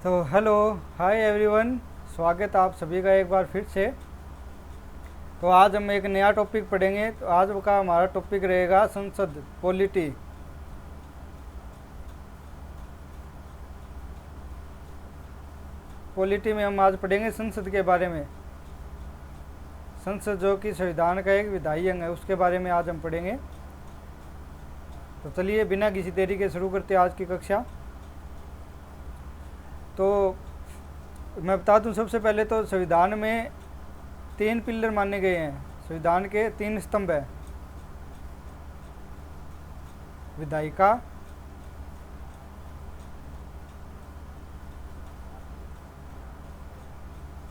तो hello, hi everyone. स्वागत है आप सभी का एक बार फिर से। तो आज हम एक नया टॉपिक पढ़ेंगे। तो आज का हमारा टॉपिक रहेगा संसद, पॉलिटी। पॉलिटी में हम आज पढ़ेंगे संसद के बारे में। संसद जो कि संविधान का एक विधायी अंग है, उसके बारे में आज हम पढ़ेंगे। तो चलिए बिना किसी देरी के शुरू करते हैं आज की कक्षा। तो मैं बता दूं, सबसे पहले तो संविधान में 3 पिलर माने गए हैं। संविधान के 3 स्तंभ हैं: विधायिका,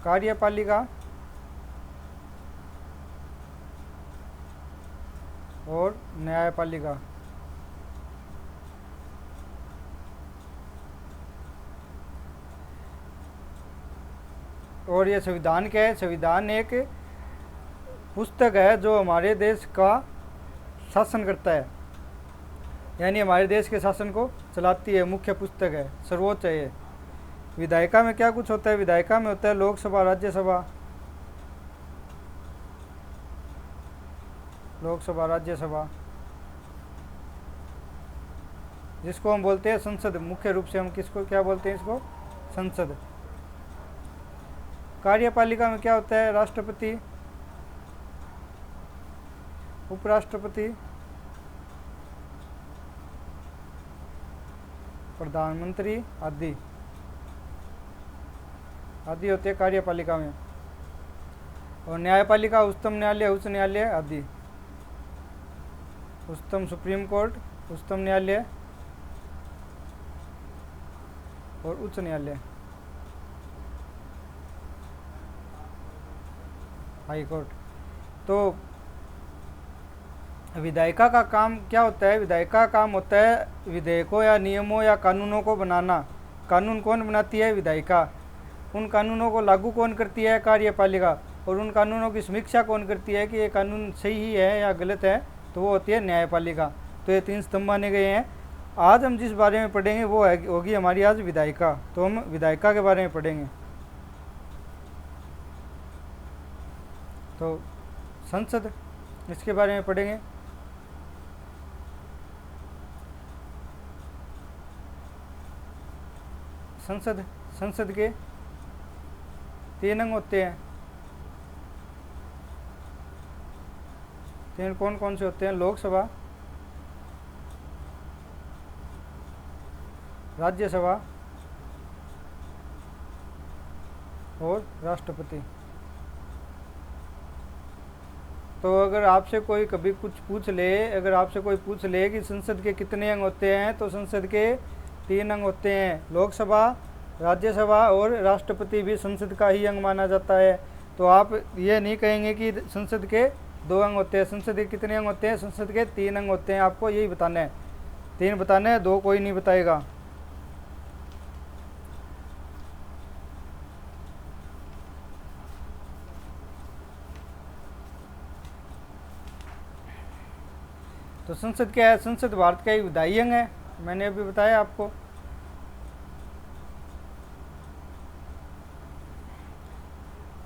कार्यपालिका और न्यायपालिका। और ये संविधान क्या है? संविधान एक पुस्तक है जो हमारे देश का शासन करता है, यानी हमारे देश के शासन को चलाती है। मुख्य पुस्तक है, सर्वोच्च है ये। विधायिका में क्या कुछ होता है? विधायिका में होता है लोकसभा, राज्यसभा, लोकसभा राज्यसभा, जिसको हम बोलते हैं संसद। मुख्य रूप से हम किसको क्या बोलते हैं? इसको संसद। कार्यपालिका में क्या होता है? राष्ट्रपति, उपराष्ट्रपति, प्रधानमंत्री आदि आदि होते हैं कार्यपालिका में। और न्यायपालिका उच्चतम न्यायालय, उच्च न्यायालय आदि। उच्चतम सुप्रीम कोर्ट, उच्चतम न्यायालय और उच्च न्यायालय, हाई कोर्ट। तो विधायिका का काम क्या होता है? विधायिका का काम होता है विधेयकों या नियमों या कानूनों को बनाना। कानून कौन बनाती है? विधायिका। उन कानूनों को लागू कौन करती है? कार्यपालिका। और उन कानूनों की समीक्षा कौन करती है कि ये कानून सही ही है या गलत है? तो वो होती है न्यायपालिका। तो ये 3 स्तंभ माने गए हैं। आज हम जिस बारे में पढ़ेंगे वो होगी हमारी आज विधायिका। तो हम विधायिका के बारे में पढ़ेंगे। तो संसद, इसके बारे में पढ़ेंगे। संसद के 3 अंग होते हैं। 3 कौन कौन से होते हैं? लोकसभा, राज्यसभा और राष्ट्रपति। तो अगर आपसे कोई कभी कुछ पूछ ले, अगर आपसे कोई पूछ ले कि संसद के कितने अंग होते हैं, तो संसद के 3 अंग होते हैं। लोकसभा, राज्यसभा और राष्ट्रपति भी संसद का ही अंग माना जाता है। तो आप ये नहीं कहेंगे कि संसद के 2 अंग होते हैं। संसद के कितने अंग होते हैं? संसद के 3 अंग होते हैं। आपको यही बताना है, 3 बताना है, 2 कोई नहीं बताएगा। तो संसद क्या है? संसद भारत का एक विधायी अंग है, मैंने अभी बताया आपको।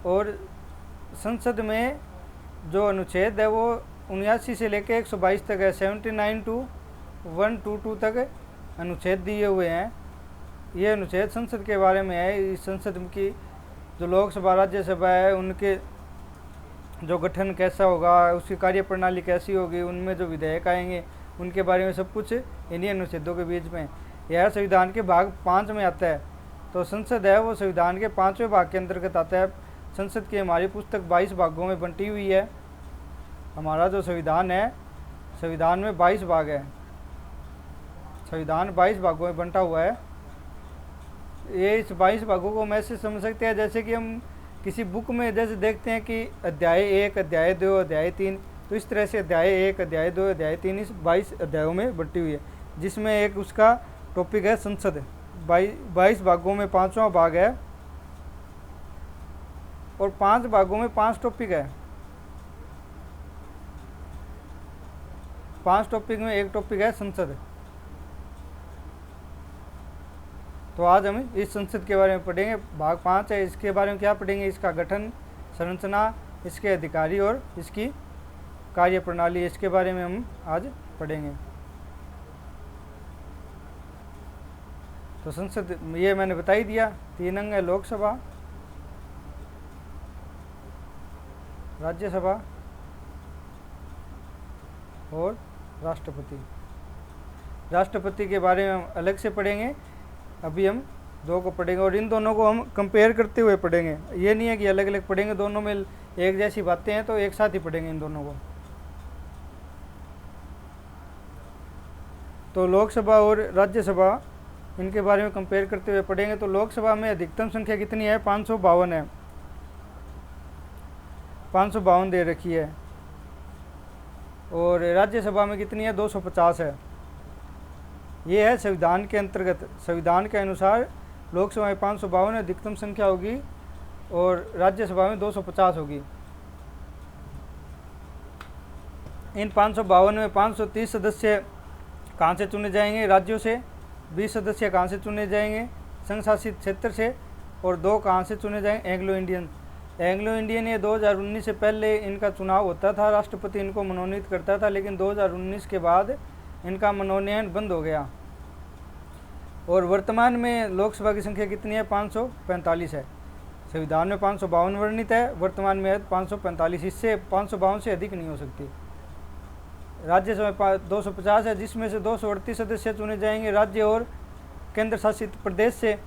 और संसद में जो अनुच्छेद है वो 79 से लेकर 122 तक है। 79 to 122 तक अनुच्छेद दिए हुए हैं। ये अनुच्छेद संसद के बारे में है। इस संसद की जो लोकसभा, राज्यसभा है, उनके जो गठन कैसा होगा, उसकी कार्यप्रणाली कैसी होगी, उनमें जो विधेयक आएंगे उनके बारे में सब कुछ इन्हीं अनुच्छेदों के बीच में। यह संविधान के भाग 5 में आता है। तो संसद है वो संविधान के 5वें भाग के अंतर्गत आता है। संसद की हमारी पुस्तक 22 भागों में बंटी हुई है। हमारा जो संविधान है, संविधान में 22 भाग है। संविधान 22 भागों में बंटा हुआ है। ये इस 22 भागों को हम ऐसे समझ सकते हैं जैसे कि हम किसी बुक में जैसे देखते हैं कि अध्याय 1, अध्याय 2, अध्याय 3। तो इस तरह से अध्याय 1, अध्याय 2, अध्याय 3 इस 22 अध्यायों में बंटी हुई है, जिसमें एक उसका टॉपिक है संसद। 22 भागों में 5वां भाग है और 5 भागों में 5 टॉपिक है। 5 टॉपिक में एक टॉपिक है संसद। तो आज हम इस संसद के बारे में पढ़ेंगे। भाग 5 है, इसके बारे में क्या पढ़ेंगे, इसका गठन, संरचना, इसके अधिकारी और इसकी कार्यप्रणाली, इसके बारे में हम आज पढ़ेंगे। तो संसद ये मैंने बता ही दिया, 3 अंग है, लोकसभा, राज्यसभा और राष्ट्रपति। राष्ट्रपति के बारे में हम अलग से पढ़ेंगे, अभी हम 2 को पढ़ेंगे और इन दोनों को हम कंपेयर करते हुए पढ़ेंगे। ये नहीं है कि अलग अलग पढ़ेंगे, दोनों में एक जैसी बातें हैं तो एक साथ ही पढ़ेंगे इन दोनों को। तो लोकसभा और राज्यसभा, इनके बारे में कंपेयर करते हुए पढ़ेंगे। तो लोकसभा में अधिकतम संख्या कितनी है, 552 है, 552 दे रखी है। और राज्यसभा में कितनी है, 250 है। ये है संविधान के अंतर्गत, संविधान के अनुसार लोकसभा में 552 अधिकतम संख्या होगी और राज्यसभा में 250 होगी। इन 552 में 530 सदस्य कहाँ से चुने जाएंगे, राज्यों से, 20 सदस्य कहाँ से चुने जाएंगे, संघ शासित क्षेत्र से, और 2 कहाँ से चुने जाएंगे, एंग्लो इंडियन। एंग्लो इंडियन ये 2019 से पहले इनका चुनाव होता था, राष्ट्रपति इनको मनोनीत करता था, लेकिन 2019 के बाद इनका मनोनयन बंद हो गया। और वर्तमान में लोकसभा की संख्या कितनी है, 545 है। संविधान में 552 वर्णित है, वर्तमान में है 545, इससे 552 से अधिक नहीं हो सकती। राज्यसभा 250 है, जिसमें से 238 सदस्य चुने जाएंगे राज्य और केंद्र शासित प्रदेश से।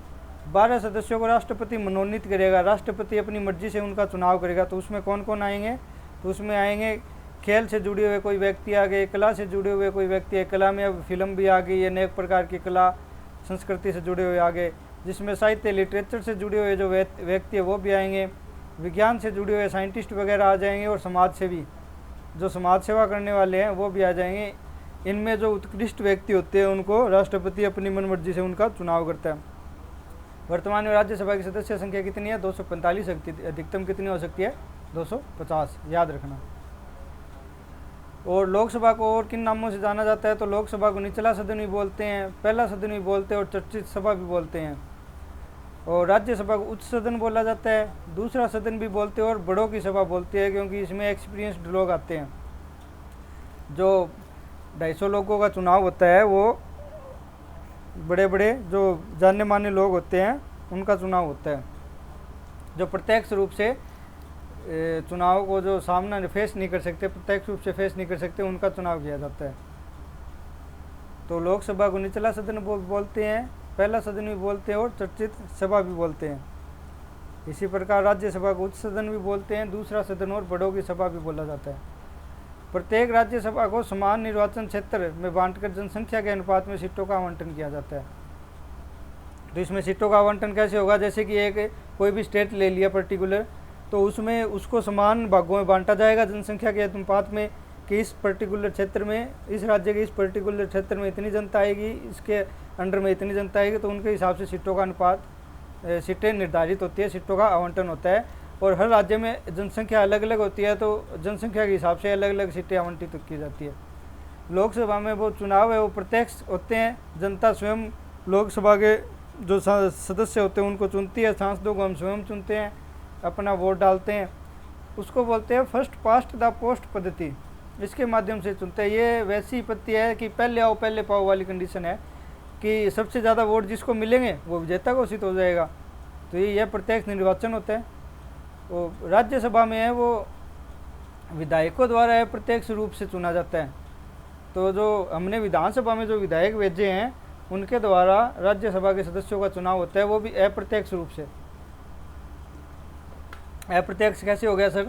12 सदस्यों को राष्ट्रपति मनोनीत करेगा, राष्ट्रपति अपनी मर्जी से उनका चुनाव करेगा। तो उसमें कौन कौन आएंगे, तो उसमें आएंगे खेल से जुड़े हुए कोई व्यक्ति आ गए, कला से जुड़े हुए कोई व्यक्ति है, कला में अब फिल्म भी आ गई, अनेक प्रकार की कला संस्कृति से जुड़े हुए आ गए, जिसमें साहित्य लिटरेचर से जुड़े हुए जो व्यक्ति है वो भी आएंगे, विज्ञान से जुड़े हुए साइंटिस्ट वगैरह आ जाएंगे, और समाज सेवी जो समाज सेवा करने वाले हैं वो भी आ जाएंगे। इनमें जो उत्कृष्ट व्यक्ति होते हैं उनको राष्ट्रपति अपनी मनमर्जी से उनका चुनाव करता है। वर्तमान में राज्यसभा की सदस्य संख्या कितनी है, 245, अधिकतम कितनी हो सकती है, 250, याद रखना। और लोकसभा को और किन नामों से जाना जाता है, तो लोकसभा को निचला सदन भी बोलते हैं, पहला सदन भी बोलते हैं और चर्चित सभा भी बोलते हैं। और राज्यसभा को उच्च सदन बोला जाता है, दूसरा सदन भी बोलते हैं और बड़ों की सभा बोलते हैं, क्योंकि इसमें एक्सपीरियंस्ड लोग आते हैं। जो 250 लोगों का चुनाव होता है वो बड़े बड़े जो जाने माने लोग होते हैं उनका चुनाव होता है। जो प्रत्यक्ष रूप से चुनाव को जो सामना फेस नहीं कर सकते, प्रत्यक्ष रूप से फेस नहीं कर सकते, उनका चुनाव किया जाता है। तो लोकसभा को निचला सदन बोलते हैं, पहला सदन भी बोलते हैं और चर्चित सभा भी बोलते हैं। इसी प्रकार राज्यसभा को उच्च सदन भी बोलते हैं, दूसरा सदन और बड़ों की सभा भी बोला जाता है। प्रत्येक राज्यसभा को समान निर्वाचन क्षेत्र में बांटकर जनसंख्या के अनुपात में सीटों का आवंटन किया जाता है। तो इसमें सीटों का आवंटन कैसे होगा, जैसे कि एक कोई भी स्टेट ले लिया पर्टिकुलर, तो उसमें उसको समान भागों में बांटा जाएगा जनसंख्या के अनुपात में, कि इस पर्टिकुलर क्षेत्र में, इस राज्य के इस पर्टिकुलर क्षेत्र में इतनी जनता आएगी, इसके अंडर में इतनी जनता आएगी, तो उनके हिसाब से सीटों का अनुपात, सीटें निर्धारित होती है, सीटों का आवंटन होता है। और हर राज्य में जनसंख्या अलग अलग होती है, तो जनसंख्या के हिसाब से अलग अलग सीटें आवंटित की जाती है। लोकसभा में वो चुनाव है वो प्रत्यक्ष होते हैं, जनता स्वयं लोकसभा के जो सदस्य होते हैं उनको चुनती है, सांसदों को हम स्वयं चुनते हैं, अपना वोट डालते हैं, उसको बोलते हैं फर्स्ट पास्ट द पोस्ट पद्धति, इसके माध्यम से चुनते हैं। ये वैसी पद्धति है कि पहले आओ पहले पाओ वाली कंडीशन है, कि सबसे ज़्यादा वोट जिसको मिलेंगे वो विजेता घोषित हो जाएगा। तो ये प्रत्यक्ष निर्वाचन होता है। वो राज्यसभा में है वो विधायकों द्वारा है, प्रत्यक्ष रूप से चुना जाता है। तो जो हमने विधानसभा में जो विधायक भेजे हैं उनके द्वारा राज्यसभा के सदस्यों का चुनाव होता है, वो भी अप्रत्यक्ष रूप से। अप्रत्यक्ष कैसे हो गया सर,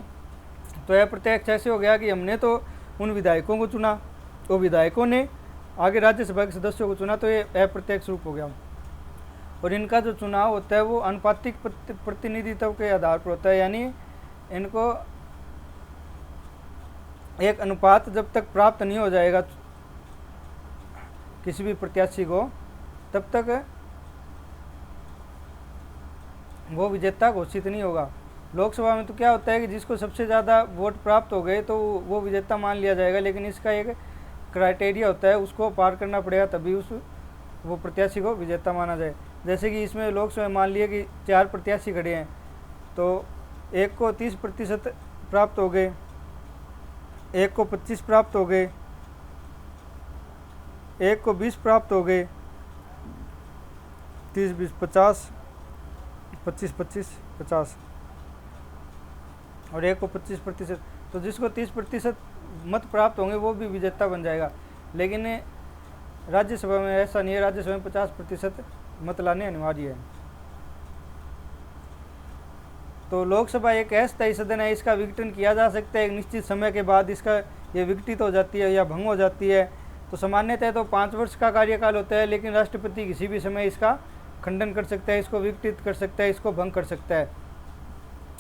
तो अप्रत्यक्ष ऐसे हो गया कि हमने तो उन विधायकों को चुना, तो विधायकों ने आगे राज्यसभा के सदस्यों को चुना, तो ये अप्रत्यक्ष रूप हो गया। और इनका जो चुनाव होता है वो अनुपातिक प्रतिनिधित्व के आधार पर होता है, यानी इनको एक अनुपात जब तक प्राप्त नहीं हो जाएगा किसी भी प्रत्याशी को, तब तक वो विजेता घोषित नहीं होगा। लोकसभा में तो क्या होता है कि जिसको सबसे ज़्यादा वोट प्राप्त हो गए तो वो विजेता मान लिया जाएगा, लेकिन इसका एक क्राइटेरिया होता है, उसको पार करना पड़ेगा तभी वो प्रत्याशी को विजेता माना जाए। जैसे कि इसमें लोकसभा मान लिए कि 4 प्रत्याशी खड़े हैं, तो एक को 30% प्राप्त हो गए, एक को 25 प्राप्त हो गए, एक को 20 प्राप्त हो गए, 30 20 50, 25 25 50, और एक को 25%। तो जिसको 30% मत प्राप्त होंगे वो भी विजेता बन जाएगा। लेकिन राज्यसभा में ऐसा नहीं है, राज्यसभा में 50% मत लाने अनिवार्य है। तो लोकसभा एक अस्थायी सदन है, इसका विघटन किया जा सकता है एक निश्चित समय के बाद, इसका ये विघटित हो जाती है या भंग हो जाती है। तो सामान्यतः तो 5 वर्ष का कार्यकाल होता है, लेकिन राष्ट्रपति किसी भी समय इसका खंडन कर सकता है, इसको विघटित कर सकता है, इसको भंग कर सकता है।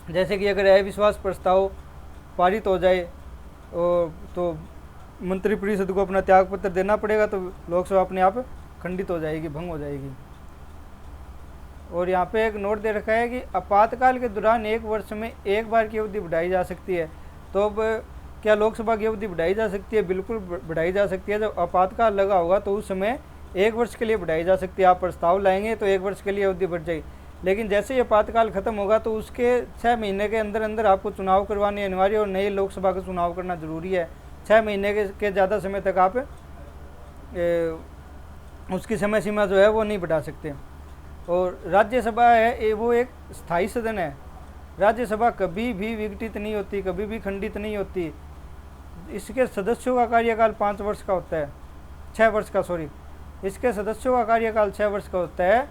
जैसे कि अगर अविश्वास प्रस्ताव पारित हो जाए और तो मंत्रिपरिषद को अपना त्यागपत्र देना पड़ेगा, तो लोकसभा अपने आप खंडित हो जाएगी, भंग हो जाएगी। और यहाँ पे एक नोट दे रखा है कि आपातकाल के दौरान 1 वर्ष में एक बार की अवधि बढ़ाई जा सकती है। तो अब क्या लोकसभा की अवधि बढ़ाई जा सकती है? बिल्कुल बढ़ाई जा सकती है। जब आपातकाल लगा होगा तो उस समय 1 वर्ष के लिए बढ़ाई जा सकती है। आप प्रस्ताव लाएंगे तो 1 वर्ष के लिए अवधि बढ़ जाएगी। लेकिन जैसे ही आपातकाल खत्म होगा तो उसके 6 महीने के अंदर अंदर आपको चुनाव करवाने अनिवार्य और नई लोकसभा का चुनाव करना जरूरी है। 6 महीने के ज़्यादा समय तक आप उसकी समय सीमा जो है वो नहीं बढ़ा सकते। और राज्यसभा है वो एक स्थायी सदन है। राज्यसभा कभी भी विघटित नहीं होती, कभी भी खंडित नहीं होती। इसके सदस्यों का कार्यकाल 5 वर्ष का होता है, 6 वर्ष का, सॉरी, इसके सदस्यों का कार्यकाल 6 वर्ष का होता है।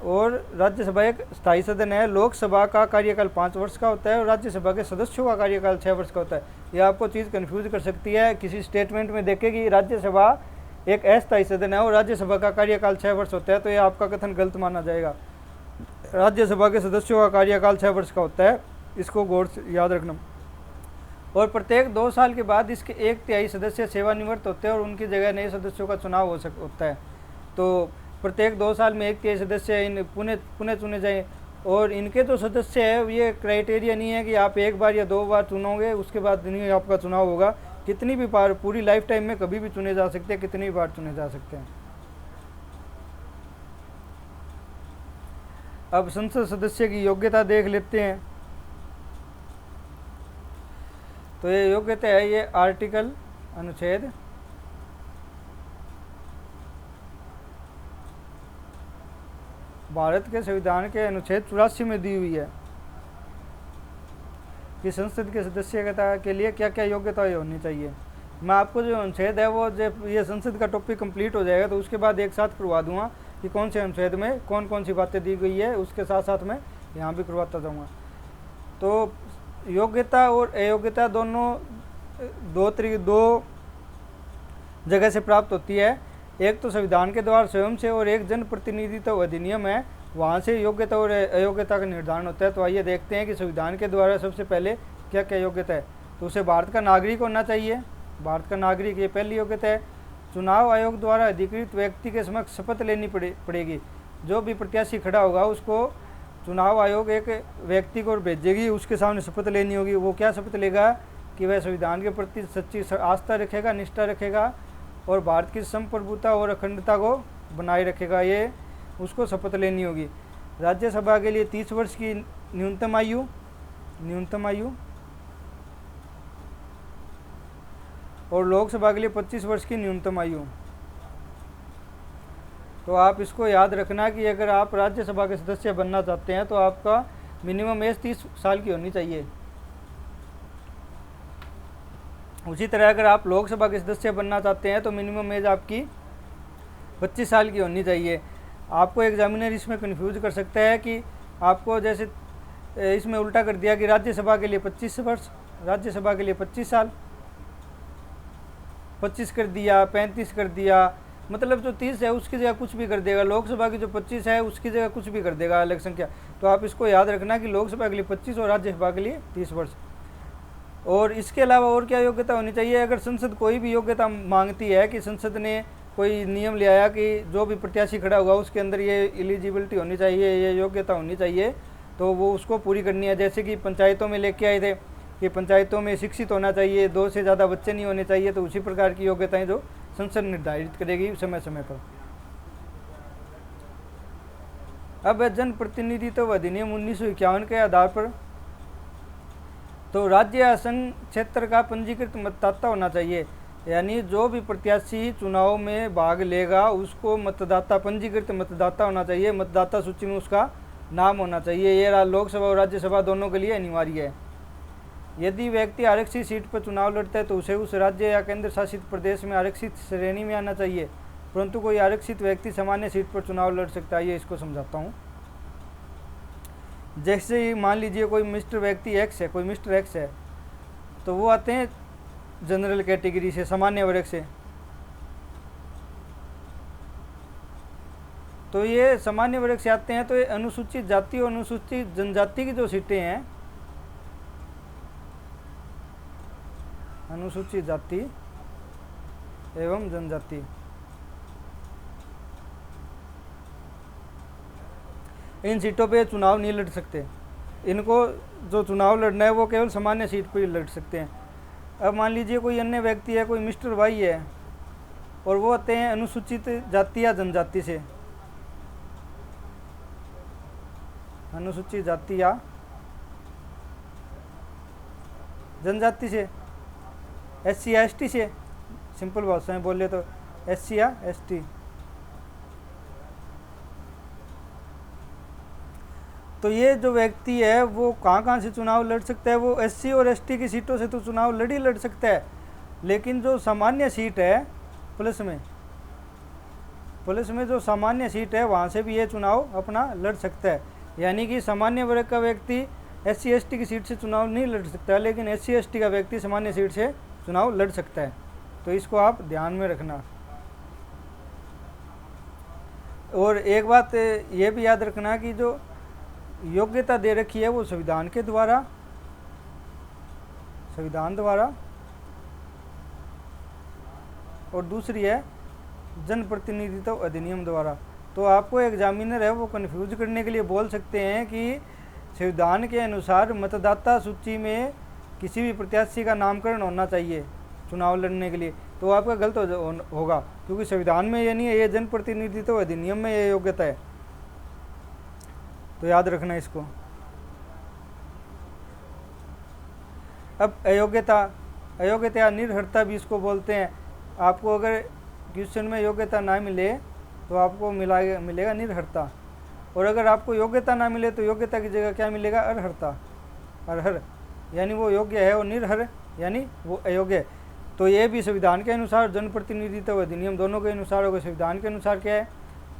और राज्यसभा एक स्थायी सदन है। लोकसभा का कार्यकाल 5 वर्ष का होता है और राज्यसभा के सदस्यों का कार्यकाल 6 वर्ष का होता है। यह आपको चीज़ कंफ्यूज कर सकती है। किसी स्टेटमेंट में देखे कि राज्यसभा एक अस्थायी सदन है और राज्यसभा का कार्यकाल 6 वर्ष होता है, तो यह आपका कथन गलत माना जाएगा। राज्यसभा के सदस्यों का कार्यकाल 6 वर्ष का होता है, इसको गौर से याद रखना। और प्रत्येक 2 साल के बाद इसके 1/3 सदस्य सेवानिवृत्त होते हैं और उनकी जगह नए सदस्यों का चुनाव होता है। तो प्रत्येक 2 साल में 1/3 सदस्य इन पुनः चुने जाएँ। और इनके जो सदस्य है ये क्राइटेरिया नहीं है कि आप 1 बार या 2 बार चुनोगे उसके बाद नहीं आपका चुनाव होगा। कितनी भी बार, पूरी लाइफ टाइम में कभी भी चुने जा सकते हैं, कितनी भी बार चुने जा सकते हैं। अब संसद सदस्य की योग्यता देख लेते हैं। तो ये योग्यता है, ये आर्टिकल अनुच्छेद भारत के संविधान के अनुच्छेद 84 में दी हुई है कि संसद के सदस्यता के लिए क्या क्या योग्यता होनी चाहिए। मैं आपको जो अनुच्छेद है वो जब ये संसद का टॉपिक कंप्लीट हो जाएगा तो उसके बाद एक साथ करवा दूंगा कि कौन से अनुच्छेद में कौन कौन सी बातें दी गई है, उसके साथ साथ मैं यहाँ भी करवाता जाऊँगा। तो योग्यता और अयोग्यता दोनों दो जगह से प्राप्त होती है। एक तो संविधान के द्वारा स्वयं से और एक जन प्रतिनिधित्व अधिनियम है, वहाँ से योग्यता और अयोग्यता का निर्धारण होता है। तो आइए देखते हैं कि संविधान के द्वारा सबसे पहले क्या क्या योग्यता है। तो उसे भारत का नागरिक होना चाहिए, भारत का नागरिक, ये पहली योग्यता है। चुनाव आयोग द्वारा अधिकृत व्यक्ति के समक्ष शपथ लेनी पड़ेगी। जो भी प्रत्याशी खड़ा होगा उसको चुनाव आयोग एक व्यक्ति को भेजेगी, उसके सामने शपथ लेनी होगी। वो क्या शपथ लेगा कि वह संविधान के प्रति सच्ची आस्था रखेगा, निष्ठा रखेगा और भारत की संप्रभुता और अखंडता को बनाए रखेगा, ये उसको शपथ लेनी होगी। राज्यसभा के लिए 30 वर्ष की न्यूनतम आयु और लोकसभा के लिए 25 वर्ष की न्यूनतम आयु। तो आप इसको याद रखना कि अगर आप राज्यसभा के सदस्य बनना चाहते हैं तो आपका मिनिमम एज 30 साल की होनी चाहिए। उसी तरह अगर आप लोकसभा के सदस्य बनना चाहते हैं तो मिनिमम एज आपकी 25 साल की होनी चाहिए। आपको एग्जामिनर इसमें कंफ्यूज कर सकता है कि आपको जैसे इसमें उल्टा कर दिया कि राज्यसभा के लिए 25 वर्ष, राज्यसभा के लिए 25 साल, 25 कर दिया, 35 कर दिया, मतलब जो 30 है उसकी जगह कुछ भी कर देगा। लोकसभा की जो 25 है उसकी जगह कुछ भी कर देगा अलग संख्या। तो आप इसको याद रखना कि लोकसभा के लिए 25 और राज्यसभा के लिए 30 वर्ष। और इसके अलावा और क्या योग्यता होनी चाहिए? अगर संसद कोई भी योग्यता मांगती है कि संसद ने कोई नियम ले आया कि जो भी प्रत्याशी खड़ा हुआ उसके अंदर ये एलिजिबिलिटी होनी चाहिए, ये योग्यता होनी चाहिए, तो वो उसको पूरी करनी है। जैसे कि पंचायतों में लेके आए थे कि पंचायतों में शिक्षित होना चाहिए, 2 से ज़्यादा बच्चे नहीं होने चाहिए, तो उसी प्रकार की योग्यताएं जो संसद निर्धारित करेगी समय समय पर। अब जन प्रतिनिधित्व अधिनियम 1951 के आधार पर तो राज्य या संघ क्षेत्र का पंजीकृत मतदाता होना चाहिए, यानी जो भी प्रत्याशी चुनाव में भाग लेगा उसको मतदाता पंजीकृत मतदाता होना चाहिए, मतदाता सूची में उसका नाम होना चाहिए। ये लोकसभा और राज्यसभा दोनों के लिए अनिवार्य है। यदि व्यक्ति आरक्षित सीट पर चुनाव लड़ता है तो उसे उस राज्य या केंद्र शासित प्रदेश में आरक्षित श्रेणी में आना चाहिए, परंतु कोई आरक्षित व्यक्ति सामान्य सीट पर चुनाव लड़ सकता है। ये इसको समझाता हूँ। जैसे ही मान लीजिए कोई मिस्टर व्यक्ति एक्स है, कोई मिस्टर एक्स है, तो वो आते हैं जनरल कैटेगरी से, सामान्य वर्ग से। तो ये सामान्य वर्ग से आते हैं, तो ये अनुसूचित जाति और अनुसूचित जनजाति की जो सीटें हैं, अनुसूचित जाति एवं जनजाति, इन सीटों पे चुनाव नहीं लड़ सकते। इनको जो चुनाव लड़ना है वो केवल सामान्य सीट पर ही लड़ सकते हैं। अब मान लीजिए कोई अन्य व्यक्ति है, कोई मिस्टर वाई है, और वो आते हैं अनुसूचित जाति या जनजाति से, अनुसूचित जाति या जनजाति से, SC या ST से, सिंपल भाषा में बोले तो SC या ST। तो ये जो व्यक्ति है वो कहाँ से चुनाव लड़ सकता है? वो SC और ST की सीटों से तो चुनाव लड़ सकता है, लेकिन जो सामान्य सीट है प्लस में जो सामान्य सीट है वहाँ से भी ये चुनाव अपना लड़ सकता है। यानी कि सामान्य वर्ग का व्यक्ति SC ST की सीट से चुनाव नहीं लड़ सकता, लेकिन SC ST का व्यक्ति सामान्य सीट से चुनाव लड़ सकता है। तो इसको आप ध्यान में रखना। और एक बात ये भी याद रखना कि जो योग्यता दे रखी है वो संविधान द्वारा, और दूसरी है जनप्रतिनिधित्व अधिनियम द्वारा। तो आपको एग्जामिनर है वो कंफ्यूज करने के लिए बोल सकते हैं कि संविधान के अनुसार मतदाता सूची में किसी भी प्रत्याशी का नामकरण होना चाहिए चुनाव लड़ने के लिए, तो आपका गलत होगा, क्योंकि संविधान में ये नहीं है, ये जनप्रतिनिधित्व अधिनियम में ये योग्यता है। तो याद रखना इसको। अब अयोग्यता या निरर्हता भी इसको बोलते हैं। आपको अगर क्वेश्चन में योग्यता ना मिले तो आपको मिलेगा निरर्हता, और अगर आपको योग्यता ना मिले तो योग्यता की जगह क्या मिलेगा? अरहर, यानी वो योग्य है, और निरर्हर यानी वो अयोग्य है। तो ये भी संविधान के अनुसार, जनप्रतिनिधित्व अधिनियम दोनों के अनुसार होगा। संविधान के अनुसार क्या है?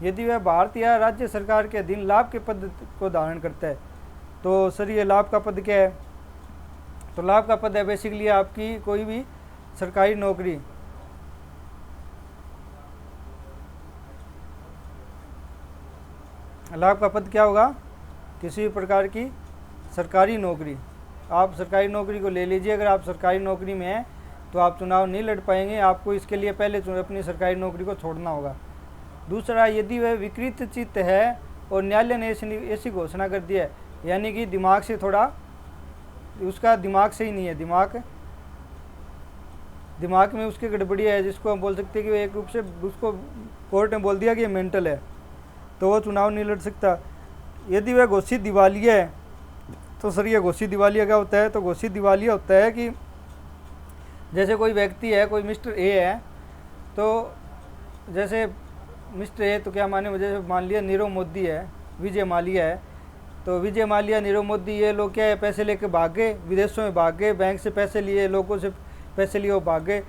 यदि वह भारत या राज्य सरकार के अधीन लाभ के पद को धारण करता है। तो सर ये लाभ का पद क्या है? तो लाभ का पद है बेसिकली आपकी कोई भी सरकारी नौकरी, लाभ का पद क्या होगा? किसी भी प्रकार की सरकारी नौकरी। आप सरकारी नौकरी को ले लीजिए, अगर आप सरकारी नौकरी में हैं तो आप चुनाव नहीं लड़ पाएंगे, आपको इसके लिए पहले अपनी सरकारी नौकरी को छोड़ना होगा। दूसरा, यदि वह विकृत चित्त है और न्यायालय ने ऐसी घोषणा कर दी है, यानी कि दिमाग से थोड़ा, उसका दिमाग सही नहीं है, दिमाग में उसकी गड़बड़ी है, जिसको हम बोल सकते हैं कि एक रूप से उसको कोर्ट ने बोल दिया कि ये मेंटल है, तो वो चुनाव नहीं लड़ सकता। यदि वह घोषित दिवालिया है, तो सर ये घोषित दिवालिया क्या होता है? तो घोषित दिवालिया होता है कि जैसे कोई व्यक्ति है, कोई मिस्टर ए है, तो जैसे मिस्टर ए तो क्या माने, जैसे मान लिया नीरव मोदी है, विजय माल्या है, तो विजय माल्या, नीरव मोदी, ये लोग क्या है, पैसे लेके भाग गए, विदेशों में भाग गए, बैंक से पैसे लिए, लोगों से पैसे लिए, वो भाग गए,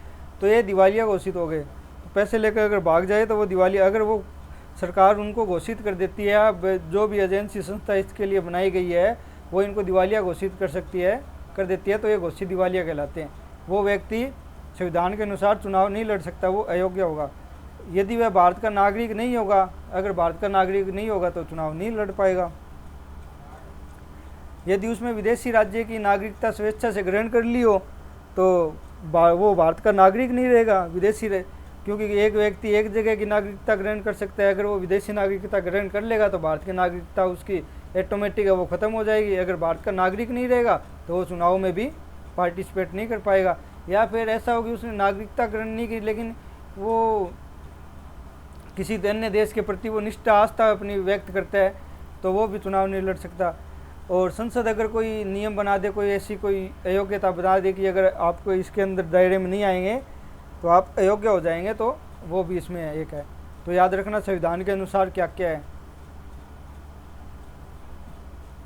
तो ये दिवालिया घोषित हो गए। तो पैसे लेकर अगर भाग जाए तो वो दिवालिया, अगर वो सरकार उनको घोषित कर देती है, अब जो भी एजेंसी संस्था इसके लिए बनाई गई है वो इनको दिवालिया घोषित कर देती है, तो ये घोषित दिवालिया कहलाते हैं। वो व्यक्ति संविधान के अनुसार चुनाव नहीं लड़ सकता, वो अयोग्य होगा। यदि वह भारत का नागरिक नहीं होगा, अगर भारत का नागरिक नहीं होगा तो चुनाव नहीं लड़ पाएगा। यदि उसमें विदेशी राज्य की नागरिकता स्वेच्छा से ग्रहण कर ली हो तो वो भारत का नागरिक नहीं रहेगा, विदेशी रहे, क्योंकि एक व्यक्ति एक जगह की नागरिकता ग्रहण कर सकता है। अगर वो विदेशी नागरिकता ग्रहण कर लेगा तो भारत की नागरिकता उसकी ऑटोमेटिक है, वो ख़त्म हो जाएगी। अगर भारत का नागरिक नहीं रहेगा तो वो चुनाव में भी पार्टिसिपेट नहीं कर पाएगा। या फिर ऐसा होगी उसने नागरिकता ग्रहण नहीं की, लेकिन वो किसी अन्य देश के प्रति वो निष्ठा आस्था अपनी व्यक्त करता है, तो वो भी चुनाव नहीं लड़ सकता। और संसद अगर कोई नियम बना दे, कोई ऐसी कोई अयोग्यता बना दे कि अगर आपको इसके अंदर दायरे में नहीं आएंगे तो आप अयोग्य हो जाएंगे, तो वो भी इसमें एक है। तो याद रखना संविधान के अनुसार क्या क्या है।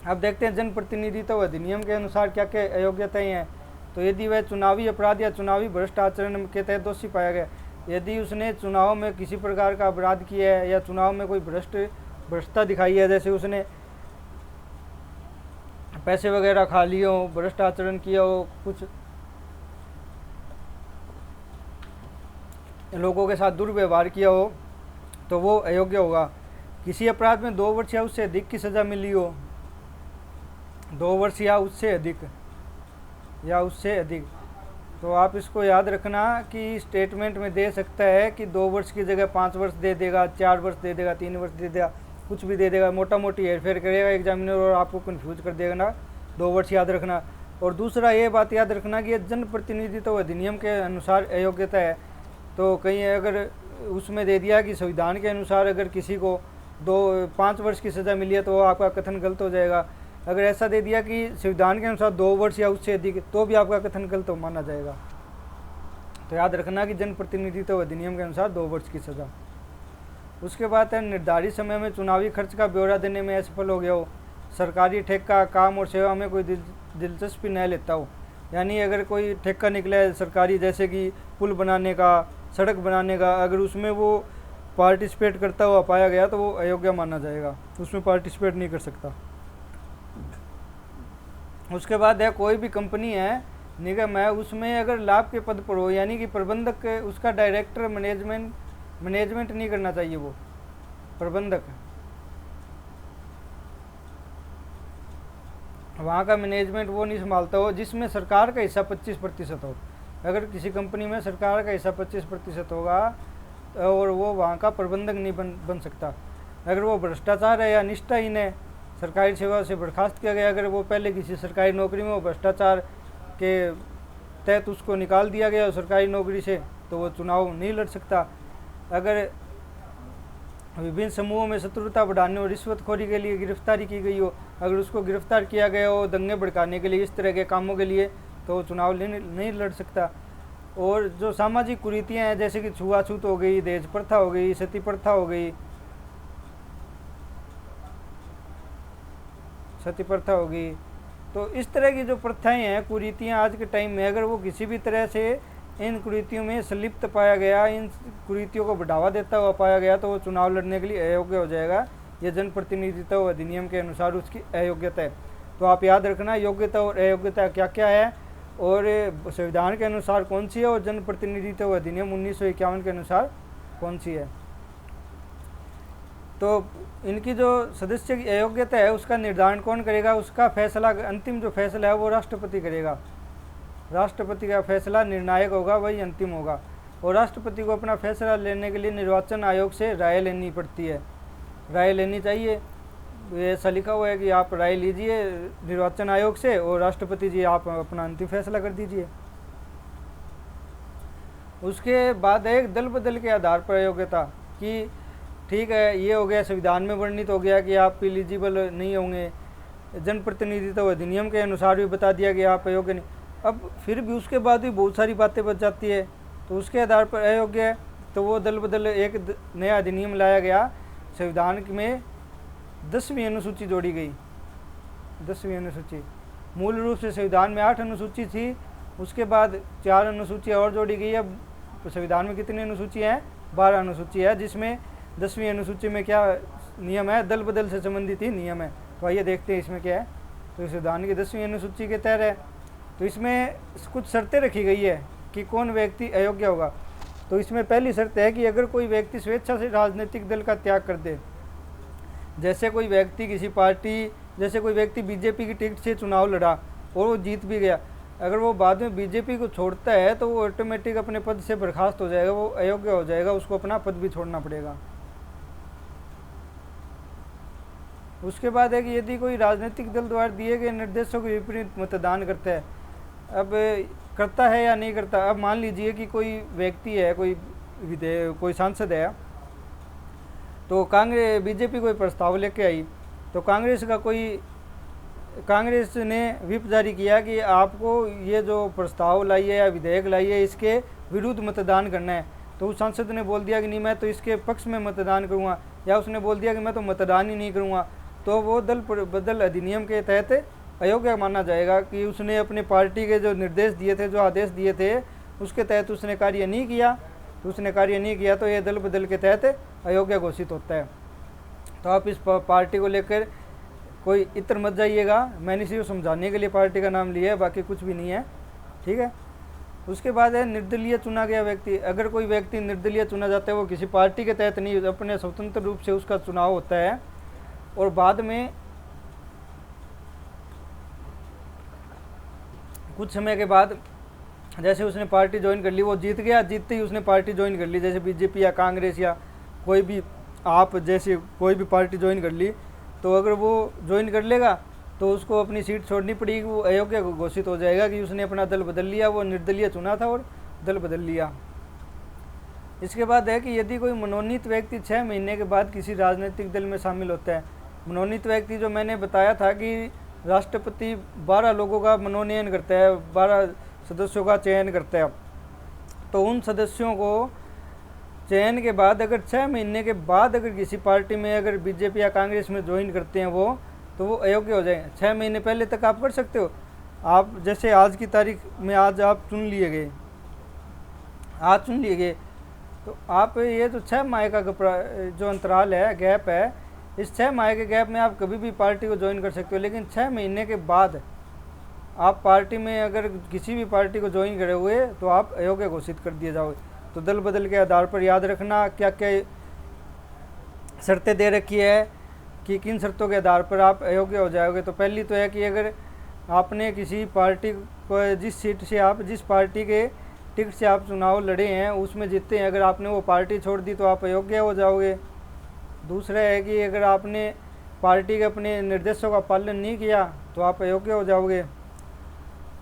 अब देखते हैं जनप्रतिनिधित्व अधिनियम के अनुसार क्या क्या अयोग्यताएं हैं। तो यदि वह चुनावी अपराध या चुनावी भ्रष्ट आचरण के तहत दोषी पाया गया, यदि उसने चुनाव में किसी प्रकार का अपराध किया है या चुनाव में कोई भ्रष्टता दिखाई है, जैसे उसने पैसे वगैरह खा लिए हो, भ्रष्ट आचरण किया हो, कुछ लोगों के साथ दुर्व्यवहार किया हो, तो वो अयोग्य होगा। किसी अपराध में 2 वर्ष या उससे अधिक की सज़ा मिली हो, 2 वर्ष या उससे अधिक, तो आप इसको याद रखना कि स्टेटमेंट में दे सकता है कि 2 वर्ष की जगह 5 वर्ष दे देगा, 4 वर्ष दे देगा, 3 वर्ष दे देगा, कुछ भी दे देगा, मोटा मोटी हेरफेर करेगा एग्जामिनर और आपको कंफ्यूज कर देगा ना। 2 वर्ष याद रखना। और दूसरा ये बात याद रखना कि जनप्रतिनिधित्व अधिनियम के अनुसार अयोग्यता है। तो कहीं अगर उसमें दे दिया कि संविधान के अनुसार अगर किसी को 5 वर्ष की सज़ा मिली है तो आपका कथन गलत हो जाएगा। अगर ऐसा दे दिया कि संविधान के अनुसार 2 वर्ष या उससे अधिक, तो भी आपका कथन गलत माना जाएगा। तो याद रखना कि जनप्रतिनिधित्व अधिनियम के अनुसार 2 वर्ष की सज़ा। उसके बाद है निर्धारित समय में चुनावी खर्च का ब्यौरा देने में असफल हो गया हो, सरकारी ठेका, काम और सेवा में कोई दिलचस्पी न लेता हो। यानी अगर कोई ठेका निकला है सरकारी, जैसे कि पुल बनाने का, सड़क बनाने का, अगर उसमें वो पार्टिसिपेट करता हुआ पाया गया तो वो अयोग्य माना जाएगा, उसमें पार्टिसिपेट नहीं कर सकता। उसके बाद है कोई भी कंपनी है, निगम है, उसमें अगर लाभ के पद पर हो, यानी कि प्रबंधक, उसका डायरेक्टर मैनेजमेंट नहीं करना चाहिए, वो प्रबंधक वहाँ का मैनेजमेंट वो नहीं संभालता हो जिसमें सरकार का हिस्सा 25% हो। अगर किसी कंपनी में सरकार का हिस्सा 25% होगा और वो वहाँ का प्रबंधक नहीं बन सकता। अगर वो भ्रष्टाचार है या निष्ठाहीन है, सरकारी सेवा से बर्खास्त किया गया, अगर वो पहले किसी सरकारी नौकरी में वो भ्रष्टाचार के तहत उसको निकाल दिया गया सरकारी नौकरी से, तो वो चुनाव नहीं लड़ सकता। अगर विभिन्न समूहों में शत्रुता बढ़ाने और रिश्वतखोरी के लिए गिरफ्तारी की गई हो, अगर उसको गिरफ्तार किया गया हो दंगे भड़काने के लिए, इस तरह के कामों के लिए, तो वो चुनाव नहीं लड़ सकता। और जो सामाजिक कुरीतियाँ हैं, जैसे कि छुआछूत हो गई, दहेज प्रथा हो गई, सती प्रथा हो गई, सती प्रथा होगी, तो इस तरह की जो प्रथाएं हैं, कुरीतियाँ आज के टाइम में, अगर वो किसी भी तरह से इन कुरीतियों में संलिप्त पाया गया, इन कुरीतियों को बढ़ावा देता हुआ पाया गया, तो वो चुनाव लड़ने के लिए अयोग्य हो जाएगा। ये जनप्रतिनिधित्व अधिनियम के अनुसार उसकी अयोग्यता है। तो आप याद रखना योग्यता और अयोग्यता क्या क्या है और संविधान के अनुसार कौन सी है और जनप्रतिनिधित्व अधिनियम 1951 के अनुसार कौन सी है। तो इनकी जो सदस्य की अयोग्यता है उसका निर्धारण कौन करेगा, उसका फैसला, अंतिम जो फैसला है वो राष्ट्रपति करेगा। राष्ट्रपति का फैसला निर्णायक होगा, वही अंतिम होगा। और राष्ट्रपति को अपना फैसला लेने के लिए निर्वाचन आयोग से राय लेनी पड़ती है, राय लेनी चाहिए। ऐसा लिखा हुआ है कि आप राय लीजिए निर्वाचन आयोग से और राष्ट्रपति जी आप अपना अंतिम फैसला कर दीजिए। उसके बाद एक दल बदल के आधार पर अयोग्यता कि ठीक है, ये हो गया, संविधान में वर्णित हो गया कि आप एलिजिबल नहीं होंगे, जनप्रतिनिधित्व अधिनियम के अनुसार भी बता दिया गया आप अयोग्य नहीं। अब फिर भी उसके बाद भी बहुत सारी बातें बच जाती है, तो उसके आधार पर अयोग्य है। तो वो दल बदल एक नया अधिनियम लाया गया, संविधान में 10वीं अनुसूची जोड़ी गई। 10वीं अनुसूची, मूल रूप से संविधान में 8 अनुसूची थी, उसके बाद 4 अनुसूचियाँ और जोड़ी गई। अब संविधान में कितनी अनुसूची हैं? 12 अनुसूची है, जिसमें 10वीं अनुसूची में क्या नियम है? दल बदल से संबंधित ही नियम है। तो आइए देखते हैं इसमें क्या है। तो संविधान की 10वीं अनुसूची के तहत है, तो इसमें कुछ शर्तें रखी गई है कि कौन व्यक्ति अयोग्य होगा। तो इसमें पहली शर्त है कि अगर कोई व्यक्ति स्वेच्छा से राजनीतिक दल का त्याग कर दे, जैसे कोई व्यक्ति किसी पार्टी, जैसे कोई व्यक्ति बीजेपी की टिकट से चुनाव लड़ा और वो जीत भी गया, अगर वो बाद में बीजेपी को छोड़ता है तो वो ऑटोमेटिक अपने पद से बर्खास्त हो जाएगा, वो अयोग्य हो जाएगा, उसको अपना पद भी छोड़ना पड़ेगा। उसके बाद है कि यदि कोई राजनीतिक दल द्वारा दिए गए निर्देशों के विपरीत मतदान करता है, अब करता है या नहीं करता। अब मान लीजिए कि कोई व्यक्ति है, कोई सांसद है, तो कांग्रेस बीजेपी कोई प्रस्ताव लेके आई तो कांग्रेस ने व्हिप जारी किया कि आपको ये जो प्रस्ताव लाई है या विधेयक लाई है इसके विरुद्ध मतदान करना है। तो उस सांसद ने बोल दिया कि नहीं मैं तो इसके पक्ष में मतदान करूँगा, या उसने बोल दिया कि मैं तो मतदान ही नहीं करूँगा, तो वो दल बदल अधिनियम के तहत अयोग्य माना जाएगा कि उसने अपने पार्टी के जो निर्देश दिए थे, जो आदेश दिए थे, उसके तहत उसने कार्य नहीं किया तो ये दल बदल के तहत अयोग्य घोषित होता है। तो आप इस पार्टी को लेकर कोई इत्र मत जाइएगा, मैंने सिर्फ समझाने के लिए पार्टी का नाम लिया है, बाकी कुछ भी नहीं है, ठीक है। उसके बाद है निर्दलीय चुना गया व्यक्ति। अगर कोई व्यक्ति निर्दलीय चुना जाता है, वो किसी पार्टी के तहत नहीं, अपने स्वतंत्र रूप से उसका चुनाव होता है, और बाद में कुछ समय के बाद जैसे उसने पार्टी ज्वाइन कर ली, वो जीत गया, जीतते ही उसने पार्टी ज्वाइन कर ली, जैसे बीजेपी या कांग्रेस या कोई भी आप जैसे कोई भी पार्टी ज्वाइन कर ली, तो अगर वो ज्वाइन कर लेगा तो उसको अपनी सीट छोड़नी पड़ेगी, वो अयोग्य घोषित हो जाएगा कि उसने अपना दल बदल लिया, वो निर्दलीय चुना था और दल बदल लिया। इसके बाद है कि यदि कोई मनोनीत व्यक्ति 6 महीने के बाद किसी राजनीतिक दल में शामिल होता है। मनोनीत व्यक्ति जो मैंने बताया था कि राष्ट्रपति 12 लोगों का मनोनयन करता है, 12 सदस्यों का चयन करता है, तो उन सदस्यों को चयन के बाद अगर 6 महीने के बाद अगर किसी पार्टी में अगर बीजेपी या कांग्रेस में ज्वाइन करते हैं वो, तो वो अयोग्य हो जाएंगे। 6 महीने पहले तक आप कर सकते हो। आप जैसे आज की तारीख में आज आप चुन लिए गए, तो आप ये जो 6 माह का जो अंतराल है, गैप है, इस 6 माह के गैप में आप कभी भी पार्टी को ज्वाइन कर सकते हो। लेकिन 6 महीने के बाद आप पार्टी में अगर किसी भी पार्टी को ज्वाइन करे हुए तो आप अयोग्य घोषित कर दिए जाओगे। तो दल बदल के आधार पर याद रखना क्या क्या शर्तें दे रखी है कि किन शर्तों के आधार पर आप अयोग्य हो जाओगे। तो पहली तो है कि अगर आपने किसी पार्टी को जिस पार्टी के टिकट से आप चुनाव लड़े हैं उसमें जीतते हैं, अगर आपने वो पार्टी छोड़ दी तो आप अयोग्य हो जाओगे। दूसरा है कि अगर आपने पार्टी के अपने निर्देशों का पालन नहीं किया तो आप अयोग्य हो जाओगे।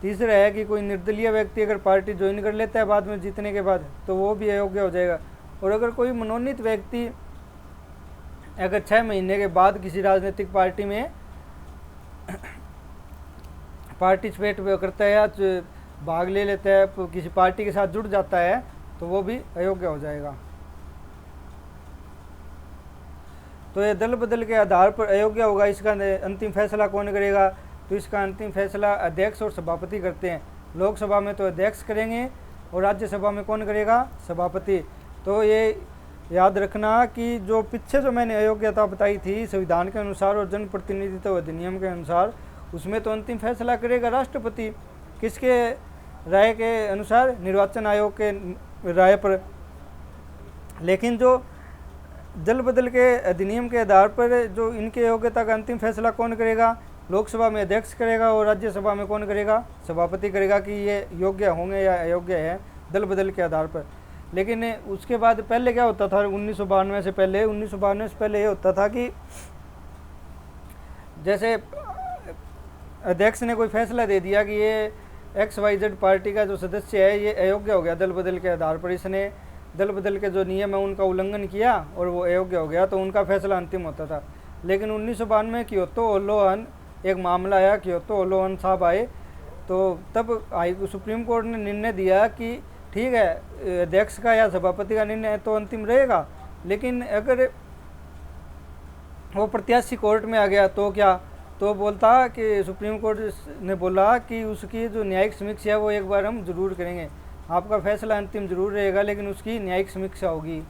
तीसरा है कि कोई निर्दलीय व्यक्ति अगर पार्टी ज्वाइन कर लेता है बाद में जीतने के बाद, तो वो भी अयोग्य हो जाएगा। और अगर कोई मनोनीत व्यक्ति अगर 6 महीने के बाद किसी राजनीतिक पार्टी में पार्टिसिपेट करता है या भाग ले लेता है, किसी पार्टी के साथ जुड़ जाता है, तो वो भी अयोग्य हो जाएगा। तो ये दल बदल के आधार पर अयोग्य होगा। इसका अंतिम फैसला कौन करेगा? तो इसका अंतिम फैसला अध्यक्ष और सभापति करते हैं। लोकसभा में तो अध्यक्ष करेंगे और राज्यसभा में कौन करेगा? सभापति। तो ये याद रखना कि जो पीछे जो मैंने अयोग्यता बताई थी संविधान के अनुसार और जनप्रतिनिधित्व अधिनियम के अनुसार, उसमें तो अंतिम फैसला करेगा राष्ट्रपति। किसके राय के अनुसार? निर्वाचन आयोग के राय पर। लेकिन जो दल बदल के अधिनियम के आधार पर जो इनके योग्यता का अंतिम फैसला कौन करेगा? लोकसभा में अध्यक्ष करेगा और राज्यसभा में कौन करेगा? सभापति करेगा कि ये योग्य होंगे या अयोग्य है, दल बदल के आधार पर। लेकिन उसके बाद पहले क्या होता था? 1992 से पहले ये होता था कि जैसे अध्यक्ष ने कोई फैसला दे दिया कि ये XYZ पार्टी का जो सदस्य है ये अयोग्य हो गया दल बदल के आधार पर, इसने दल बदल के जो नियम है उनका उल्लंघन किया और वो अयोग्य हो गया, तो उनका फैसला अंतिम होता था। लेकिन 1992 क्योतो ओलोअन एक मामला आया, क्योतो ओलोअन साहब आए, तो तब सुप्रीम कोर्ट ने निर्णय दिया कि ठीक है अध्यक्ष का या सभापति का निर्णय तो अंतिम रहेगा, लेकिन अगर वो प्रत्याशी कोर्ट में आ गया तो क्या? तो बोलता कि सुप्रीम कोर्ट ने बोला कि उसकी जो न्यायिक समीक्षा है वो एक बार हम जरूर करेंगे, आपका फैसला अंतिम जरूर रहेगा लेकिन उसकी न्यायिक समीक्षा होगी।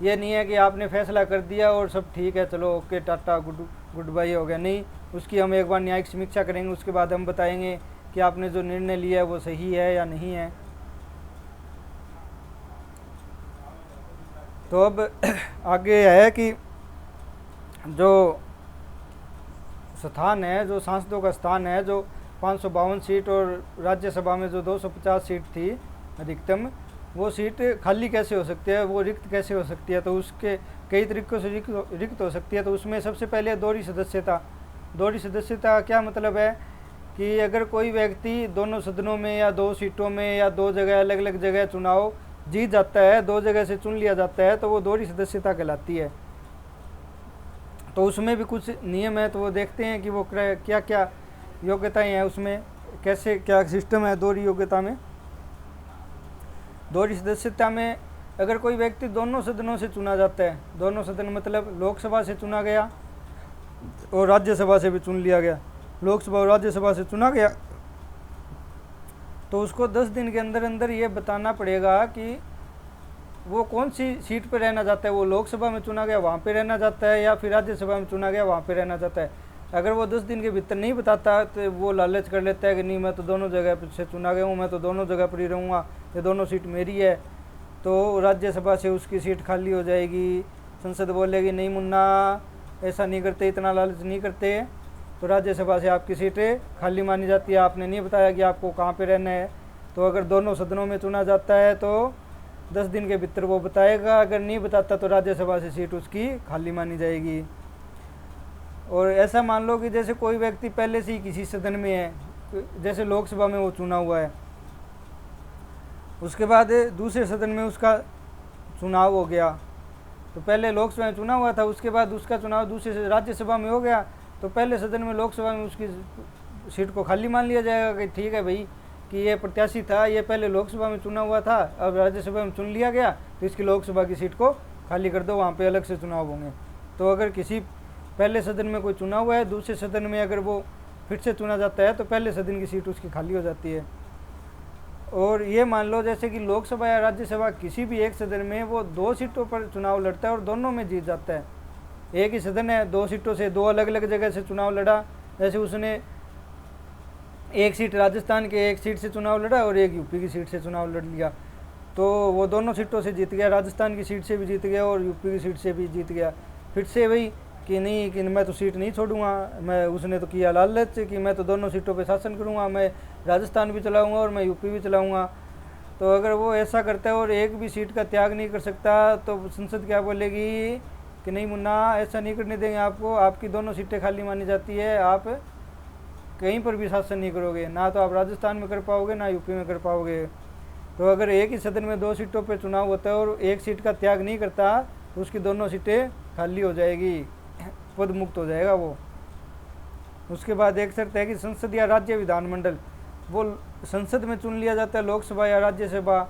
ये नहीं है कि आपने फैसला कर दिया और सब ठीक है चलो ओके टाटा गुड बाय हो गया, नहीं, उसकी हम एक बार न्यायिक समीक्षा करेंगे, उसके बाद हम बताएंगे कि आपने जो निर्णय लिया है वो सही है या नहीं है। तो अब आगे है कि जो स्थान है, जो सांसदों का स्थान है, जो 552 सीट और राज्यसभा में जो 250 सीट थी अधिकतम, वो सीट खाली कैसे हो सकती है, वो रिक्त कैसे हो सकती है? तो उसके कई तरीक़ों से रिक्त हो सकती है। तो उसमें सबसे पहले दोहरी सदस्यता। दोहरी सदस्यता क्या मतलब है कि अगर कोई व्यक्ति दोनों सदनों में या 2 सीटों में या 2 जगह अलग अलग जगह चुनाव जीत जाता है, 2 जगह से चुन लिया जाता है, तो वो दोहरी सदस्यता कहलाती है। तो उसमें भी कुछ नियम है, तो वो देखते हैं कि वो क्या क्या योग्यताएं हैं, उसमें कैसे क्या सिस्टम है दोहरी योग्यता में। दोहरी सदस्यता में अगर कोई व्यक्ति दोनों सदनों से चुना जाता है, दोनों सदन मतलब लोकसभा से चुना गया और राज्यसभा से भी चुन लिया गया, लोकसभा और राज्यसभा से चुना गया, तो उसको 10 दिन के अंदर अंदर ये बताना पड़ेगा कि वो कौन सी सीट पर रहना चाहता है। वो लोकसभा में चुना गया वहाँ पे रहना चाहता है या फिर राज्यसभा में चुना गया वहाँ पे रहना चाहता है। अगर वो 10 दिन के भीतर नहीं बताता तो वो लालच कर लेता है कि नहीं, मैं तो दोनों जगह से चुना गया हूँ, मैं तो दोनों जगह पर ही रहूँगा, ये दोनों सीट मेरी है, तो राज्यसभा से उसकी सीट खाली हो जाएगी। संसद बोलेगी नहीं मुन्ना, ऐसा नहीं करते, इतना लालच नहीं करते, तो राज्यसभा से आपकी सीटें खाली मानी जाती है, आपने नहीं बताया कि आपको कहाँ पे रहना है। तो अगर दोनों सदनों में चुना जाता है तो 10 दिन के भीतर वो बताएगा, अगर नहीं बताता तो राज्यसभा से सीट उसकी खाली मानी जाएगी। और ऐसा मान लो कि जैसे कोई व्यक्ति पहले से ही किसी सदन में है, जैसे लोकसभा में वो चुना हुआ है, उसके बाद दूसरे सदन में उसका चुनाव हो गया, तो पहले लोकसभा में चुना हुआ था, उसके बाद उसका चुनाव दूसरे राज्यसभा में हो गया, तो पहले सदन में लोकसभा में उसकी सीट को खाली मान लिया जाएगा कि ठीक है भाई कि ये प्रत्याशी था, ये पहले लोकसभा में चुना हुआ था, अब राज्यसभा में चुन लिया गया, तो इसकी लोकसभा की सीट को खाली कर दो, वहाँ पे अलग से चुनाव होंगे। तो अगर किसी पहले सदन में कोई चुना हुआ है, दूसरे सदन में अगर वो फिर से चुना जाता है तो पहले सदन की सीट उसकी खाली हो जाती है। और ये मान लो जैसे कि लोकसभा या राज्यसभा किसी भी एक सदन में वो 2 सीटों पर चुनाव लड़ता है और दोनों में जीत जाता है। एक ही सदन है, 2 सीटों से 2 अलग अलग जगह से चुनाव लड़ा, जैसे उसने एक सीट राजस्थान के एक सीट से चुनाव लड़ा और एक यूपी की सीट से चुनाव लड़ लिया, तो वो दोनों सीटों से जीत गया, राजस्थान की सीट से भी जीत गया और यूपी की सीट से भी जीत गया। फिर से वही कि नहीं कि मैं तो सीट नहीं छोड़ूंगा, मैं उसने तो किया लालच कि मैं तो दोनों सीटों पे शासन करूंगा, मैं राजस्थान भी चलाऊंगा और मैं यूपी भी चलाऊंगा। तो अगर वो ऐसा करता है और एक भी सीट का त्याग नहीं कर सकता, तो संसद क्या बोलेगी कि नहीं मुन्ना, ऐसा नहीं करने देंगे आपको, आपकी दोनों सीटें खाली मानी जाती है, आप कहीं पर भी शासन नहीं करोगे, ना तो आप राजस्थान में कर पाओगे ना यूपी में कर पाओगे। तो अगर एक ही सदन में 2 सीटों पर चुनाव होता है और एक सीट का त्याग नहीं करता तो उसकी दोनों सीटें खाली हो जाएगी, पद मुक्त हो जाएगा वो। उसके बाद एक शर्त है कि संसद या राज्य विधानमंडल, वो संसद में चुन लिया जाता है लोकसभा या राज्यसभा,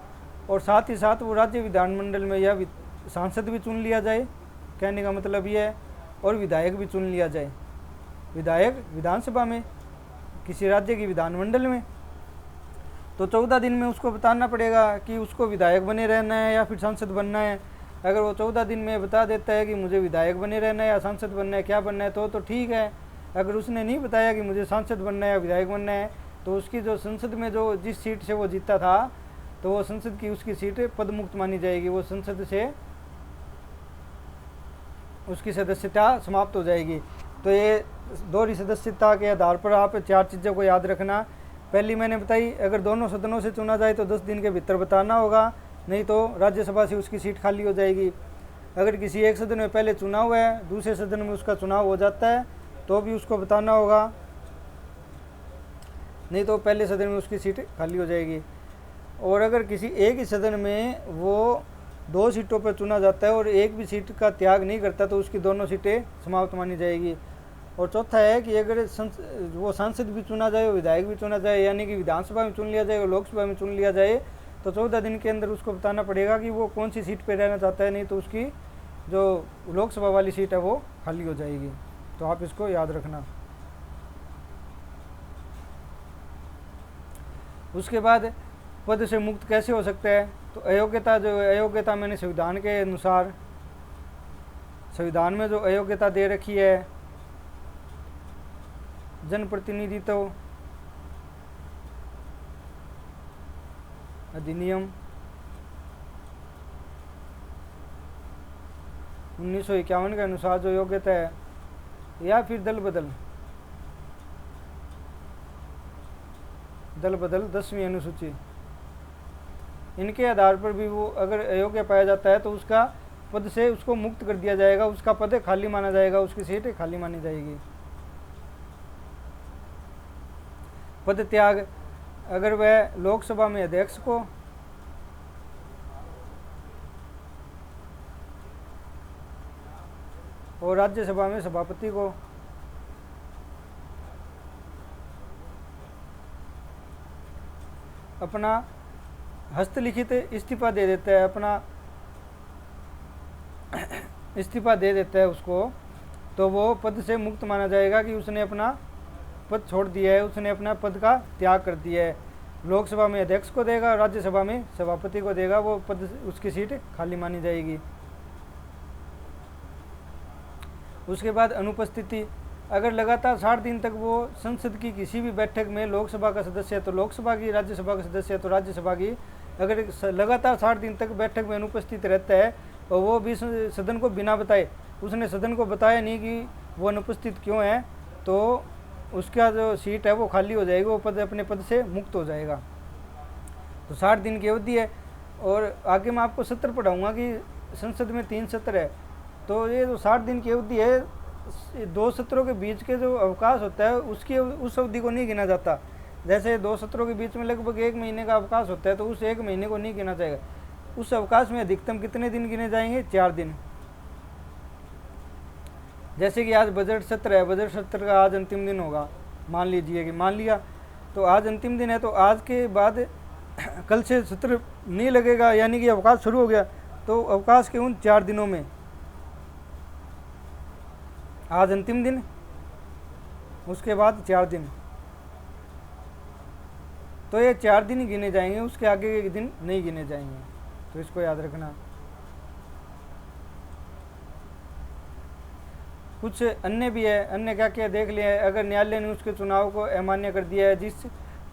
और साथ ही साथ वो राज्य विधानमंडल में या सांसद भी चुन लिया जाए, कहने का मतलब ये है, और विधायक भी चुन लिया जाए, विधायक विधानसभा में किसी राज्य की विधानमंडल में। तो 14 दिन में उसको बताना पड़ेगा कि उसको विधायक बने रहना है या फिर सांसद बनना है। अगर वो 14 दिन में बता देता है कि मुझे विधायक बने रहना है या सांसद बनना है, क्या बनना है, तो ठीक है। अगर उसने नहीं बताया कि मुझे सांसद बनना है या विधायक बनना है, तो उसकी जो संसद में जो जिस सीट से वो जीता था, तो वो संसद की उसकी सीट पदमुक्त मानी जाएगी, वो संसद से उसकी सदस्यता समाप्त हो जाएगी। तो ये दोहरी सदस्यता के आधार पर आप 4 चीज़ों को याद रखना। पहली मैंने बताई, अगर दोनों सदनों से चुना जाए तो 10 दिन के भीतर बताना होगा, नहीं तो राज्यसभा से उसकी सीट खाली हो जाएगी। अगर किसी एक सदन में पहले चुनाव है, दूसरे सदन में उसका चुनाव हो जाता है, तो भी उसको बताना होगा, नहीं तो पहले सदन में उसकी सीट खाली हो जाएगी। और अगर किसी एक ही सदन में वो 2 सीटों पर चुना जाता है और एक भी सीट का त्याग नहीं करता, तो उसकी दोनों सीटें समाप्त मानी जाएगी। और चौथा है कि अगर वो सांसद भी चुना जाए, विधायक भी चुना जाए, यानी कि विधानसभा में चुन लिया जाए और लोकसभा में चुन लिया जाए, तो 14 दिन के अंदर उसको बताना पड़ेगा कि वो कौन सी सीट पर रहना चाहता है, नहीं तो उसकी जो लोकसभा वाली सीट है वो खाली हो जाएगी। तो आप इसको याद रखना। उसके बाद पद से मुक्त कैसे हो सकता है, तो अयोग्यता मैंने संविधान के अनुसार, संविधान में जो अयोग्यता दे रखी है, जनप्रतिनिधित्व अधिनियम 1951 के अनुसार जो योग्यता है, या फिर दल बदल 10वीं अनुसूची, इनके आधार पर भी वो अगर अयोग्य पाया जाता है तो उसका पद से उसको मुक्त कर दिया जाएगा, उसका पद खाली माना जाएगा, उसकी सीट खाली मानी जाएगी। पद त्याग, अगर वह लोकसभा में अध्यक्ष को और राज्यसभा में सभापति को। अपना हस्तलिखित इस्तीफा दे देता है, अपना इस्तीफा दे देता है उसको, तो वो पद से मुक्त माना जाएगा कि उसने अपना पद छोड़ दिया है, उसने अपना पद का त्याग कर दिया है। लोकसभा में अध्यक्ष को देगा, राज्यसभा में सभापति को देगा, वो पद उसकी सीट खाली मानी जाएगी। उसके बाद अनुपस्थिति, अगर लगातार 60 दिन तक वो संसद की किसी भी बैठक में लोकसभा का सदस्य है तो लोकसभा की, राज्यसभा का सदस्य है तो राज्यसभा की, अगर लगातार 60 दिन तक बैठक में अनुपस्थित रहता है और वो भी सदन को बिना बताए, उसने सदन को बताया नहीं कि वो अनुपस्थित क्यों है, तो उसका जो सीट है वो खाली हो जाएगी, वो पद अपने पद से मुक्त हो जाएगा। तो 60 दिन की अवधि है। और आगे मैं आपको सत्र पढ़ाऊँगा कि संसद में 3 सत्र है, तो ये जो 60 दिन की अवधि है, 2 सत्रों के बीच के जो अवकाश होता है उसकी उस अवधि को नहीं गिना जाता। जैसे 2 सत्रों के बीच में लगभग 1 महीने का अवकाश होता है, तो उस 1 महीने को नहीं गिना जाएगा। उस अवकाश में अधिकतम कितने दिन गिने जाएंगे? 4 दिन। जैसे कि आज बजट सत्र है, बजट सत्र का आज अंतिम दिन होगा, मान लीजिए कि मान लिया, तो आज अंतिम दिन है, तो आज के बाद कल से सत्र नहीं लगेगा, यानी कि अवकाश शुरू हो गया। तो अवकाश के उन 4 दिनों में आज अंतिम दिन, उसके बाद 4 दिन, तो ये 4 दिन ही गिने जाएंगे, उसके आगे के दिन नहीं गिने जाएंगे, तो इसको याद रखना। कुछ अन्य भी है, अन्य क्या क्या देख लिया है। अगर न्यायालय ने उसके चुनाव को अमान्य कर दिया है, जिस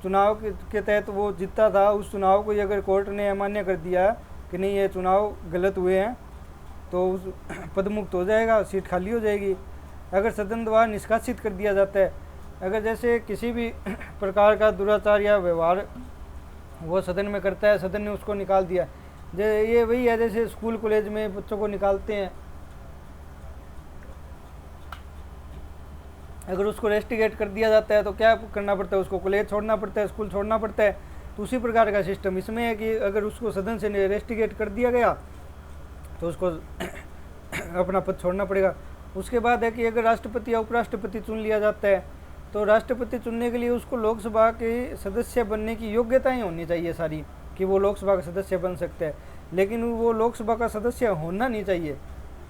चुनाव के तहत वो जीता था, उस चुनाव को अगर कोर्ट ने अमान्य कर दिया कि नहीं ये चुनाव गलत हुए हैं, तो उस पद मुक्त हो जाएगा, सीट खाली हो जाएगी। अगर सदन द्वारा निष्कासित कर दिया जाता है, अगर जैसे किसी भी प्रकार का दुराचार या व्यवहार वो सदन में करता है, सदन ने उसको निकाल दिया, ये वही है जैसे स्कूल कॉलेज में बच्चों को निकालते हैं, अगर उसको रेस्टिगेट कर दिया जाता है तो क्या करना पड़ता है? उसको कॉलेज छोड़ना पड़ता है, स्कूल छोड़ना पड़ता है। तो उसी प्रकार का सिस्टम इसमें है कि अगर उसको सदन से रेस्टिगेट कर दिया गया तो उसको अपना पद छोड़ना पड़ेगा। उसके बाद है कि अगर राष्ट्रपति या उपराष्ट्रपति चुन लिया जाता है, तो राष्ट्रपति चुनने के लिए उसको लोकसभा के सदस्य बनने की योग्यताएँ होनी चाहिए सारी, कि वो लोकसभा का सदस्य बन सकते हैं, लेकिन वो लोकसभा का सदस्य होना नहीं चाहिए।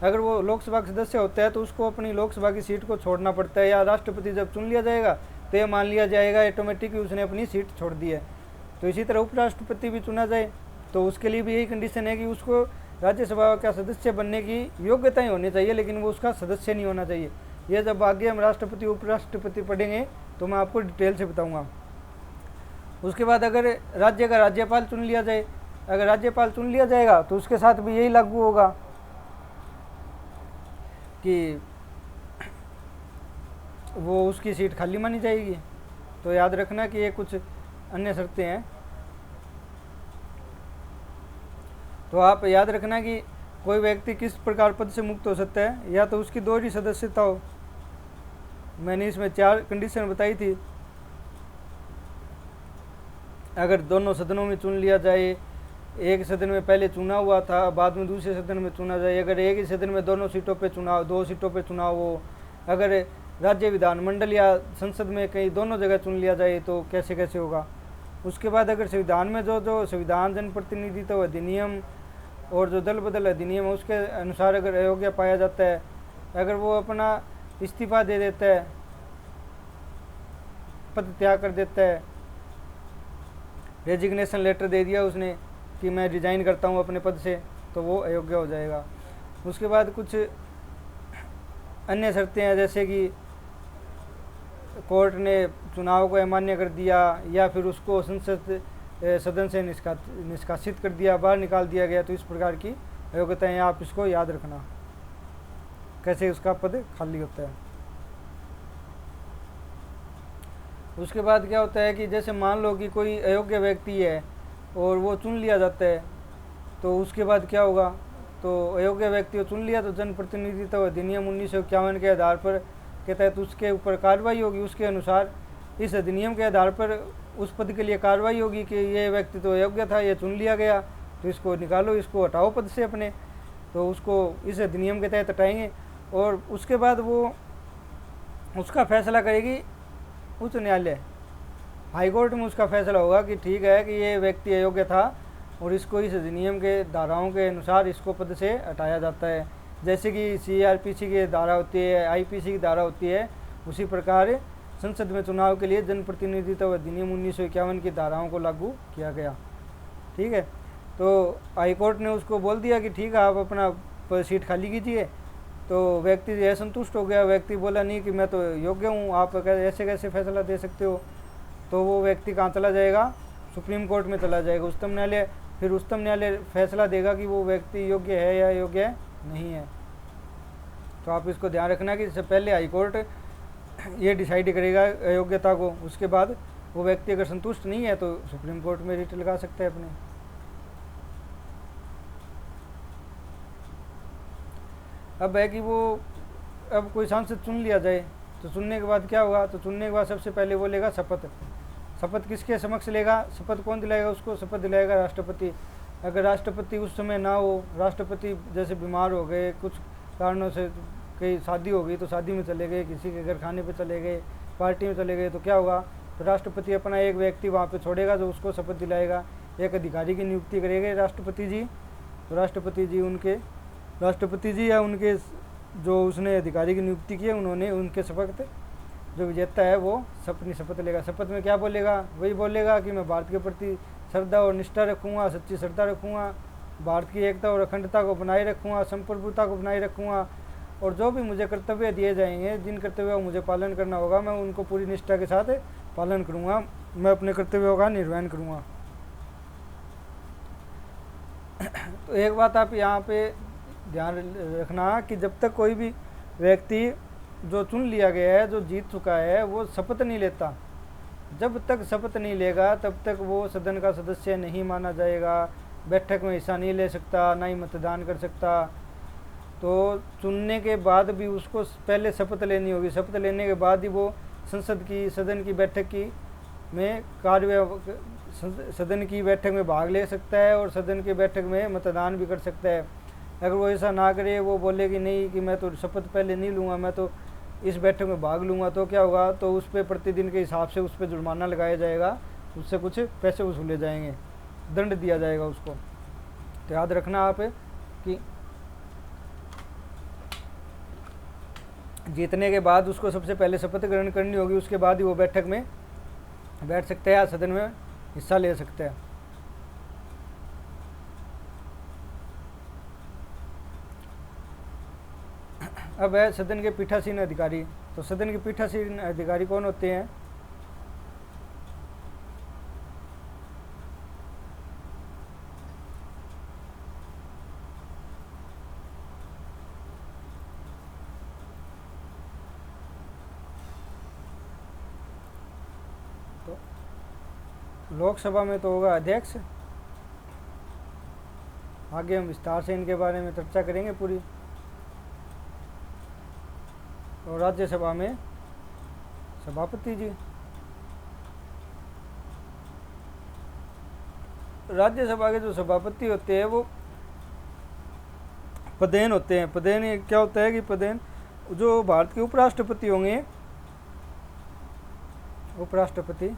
अगर वो लोकसभा का सदस्य होता है तो उसको अपनी लोकसभा की सीट को छोड़ना पड़ता है, या राष्ट्रपति जब चुन लिया जाएगा तो ये मान लिया जाएगा ऑटोमेटिकली उसने अपनी सीट छोड़ दी है। तो इसी तरह उपराष्ट्रपति भी चुना जाए तो उसके लिए भी यही कंडीशन है कि उसको राज्यसभा का सदस्य बनने की योग्यताएं होनी चाहिए, लेकिन वो उसका सदस्य नहीं होना चाहिए। ये जब आगे हम राष्ट्रपति उपराष्ट्रपति पढ़ेंगे तो मैं आपको डिटेल से बताऊँगा। उसके बाद अगर राज्य का राज्यपाल चुन लिया जाए, अगर राज्यपाल चुन लिया जाएगा तो उसके साथ भी यही लागू होगा कि वो उसकी सीट खाली मानी जाएगी। तो याद रखना कि ये कुछ अन्य शर्तें हैं। तो आप याद रखना कि कोई व्यक्ति किस प्रकार पद से मुक्त हो सकता है, या तो उसकी दोहरी सदस्यता हो, मैंने इसमें 4 कंडीशन बताई थी। अगर दोनों सदनों में चुन लिया जाए, एक सदन में पहले चुना हुआ था बाद में दूसरे सदन में चुना जाए, अगर एक ही सदन में दोनों सीटों पे चुनाव, 2 सीटों पे चुनाव हो, अगर राज्य विधानमंडल या संसद में कहीं दोनों जगह चुन लिया जाए तो कैसे कैसे होगा। उसके बाद अगर संविधान में जो संविधान जनप्रतिनिधित्व अधिनियम और जो दल बदल अधिनियम है उसके अनुसार अगर अयोग्य पाया जाता है, अगर वो अपना इस्तीफा दे देता है, पद त्याग कर देता है, रेजिग्नेशन लेटर दे दिया उसने कि मैं रिजाइन करता हूँ अपने पद से, तो वो अयोग्य हो जाएगा। उसके बाद कुछ अन्य शर्तें हैं, जैसे कि कोर्ट ने चुनाव को अमान्य कर दिया या फिर उसको संसद सदन से निष्कासित कर दिया, बाहर निकाल दिया गया, तो इस प्रकार की अयोग्यताएं आप इसको याद रखना, कैसे उसका पद खाली होता है। उसके बाद क्या होता है कि जैसे मान लो कि कोई अयोग्य व्यक्ति है और वो चुन लिया जाता है, तो उसके बाद क्या होगा? तो अयोग्य व्यक्ति को चुन लिया तो जनप्रतिनिधित्व अधिनियम 1951 के आधार पर के तहत उसके ऊपर कार्रवाई होगी। उसके अनुसार इस अधिनियम के आधार पर उस पद के लिए कार्रवाई होगी कि ये व्यक्ति तो अयोग्य था, ये चुन लिया गया, तो इसको निकालो, इसको हटाओ पद से अपने, तो उसको इस अधिनियम के तहत हटाएंगे। और उसके बाद वो उसका फैसला करेगी उच्च न्यायालय। हाई कोर्ट में उसका फैसला होगा कि ठीक है कि ये व्यक्ति अयोग्य था और इसको इस अधिनियम के धाराओं के अनुसार इसको पद से हटाया जाता है। जैसे कि CRPC की धारा होती है, IPC की धारा होती है, उसी प्रकार संसद में चुनाव के लिए जनप्रतिनिधित्व अधिनियम 1951 की धाराओं को लागू किया गया। ठीक है, तो हाई कोर्ट ने उसको बोल दिया कि ठीक है आप अपना सीट खाली कीजिए। तो व्यक्ति यह संतुष्ट हो गया, व्यक्ति बोला नहीं कि मैं तो योग्य हूँ, आप ऐसे कैसे फैसला दे सकते हो। तो वो व्यक्ति कहाँ चला जाएगा, सुप्रीम कोर्ट में चला जाएगा, उच्चतम न्यायालय। फिर उच्चतम न्यायालय फैसला देगा कि वो व्यक्ति योग्य है या योग्य नहीं है। तो आप इसको ध्यान रखना कि इससे पहले हाई कोर्ट ये डिसाइड करेगा अयोग्यता को, उसके बाद वो व्यक्ति अगर संतुष्ट नहीं है तो सुप्रीम कोर्ट में रिट लगा सकता है अपने। अब है कि वो अब कोई सांसद चुन लिया जाए तो चुनने के बाद क्या होगा, तो चुनने के बाद सबसे पहले वो लेगा शपथ। शपथ किसके समक्ष लेगा, शपथ कौन दिलाएगा उसको, शपथ दिलाएगा राष्ट्रपति। अगर राष्ट्रपति उस समय ना हो, राष्ट्रपति जैसे बीमार हो गए, कुछ कारणों से कहीं शादी हो गई तो शादी में चले गए, किसी के घर खाने पे चले गए, पार्टी में चले गए, तो क्या होगा, तो राष्ट्रपति अपना एक व्यक्ति वहाँ पे छोड़ेगा जो उसको शपथ दिलाएगा। एक अधिकारी की नियुक्ति करेंगे राष्ट्रपति जी। तो राष्ट्रपति जी या उनके जो उसने अधिकारी की नियुक्ति की है उन्होंने उनके शपथ, जो विजेता है वो अपनी शपथ लेगा। शपथ में क्या बोलेगा, वही बोलेगा कि मैं भारत के प्रति श्रद्धा और निष्ठा रखूँगा, सच्ची श्रद्धा रखूँगा, भारत की एकता और अखंडता को बनाए रखूँगा, संप्रभुता को बनाए रखूँगा, और जो भी मुझे कर्तव्य दिए जाएंगे, जिन कर्तव्यों का मुझे पालन करना होगा, मैं उनको पूरी निष्ठा के साथ पालन करूँगा, मैं अपने कर्तव्यों का निर्वहन करूँगा। तो एक बात आप यहाँ पे ध्यान रखना कि जब तक कोई भी व्यक्ति जो चुन लिया गया है, जो जीत चुका है, वो शपथ नहीं लेता, जब तक शपथ नहीं लेगा तब तक वो सदन का सदस्य नहीं माना जाएगा, बैठक में हिस्सा नहीं ले सकता, ना ही मतदान कर सकता। तो चुनने के बाद भी उसको पहले शपथ लेनी होगी, शपथ लेने के बाद ही वो सदन की बैठक की में सदन की बैठक में भाग ले सकता है और सदन की बैठक में मतदान भी कर सकता है। अगर वो ऐसा ना करे, वो बोले कि नहीं कि मैं तो शपथ पहले नहीं लूँगा, मैं तो इस बैठक में भाग लूँगा, तो क्या होगा, तो उस पर प्रतिदिन के हिसाब से उस पर जुर्माना लगाया जाएगा, उससे कुछ पैसे वसूले जाएंगे, दंड दिया जाएगा उसको। तो याद रखना आप कि जीतने के बाद उसको सबसे पहले शपथ ग्रहण करनी होगी, उसके बाद ही वो बैठक में बैठ सकते हैं या सदन में हिस्सा ले सकते हैं। अब है सदन के पीठासीन अधिकारी। तो सदन के पीठासीन अधिकारी कौन होते हैं, तो लोकसभा में तो होगा अध्यक्ष, आगे हम विस्तार से इनके बारे में चर्चा करेंगे पूरी। और राज्यसभा में सभापति जी। राज्यसभा के जो सभापति होते हैं वो पदेन होते हैं। पदेन क्या होता है कि पदेन जो भारत के उपराष्ट्रपति होंगे, उपराष्ट्रपति,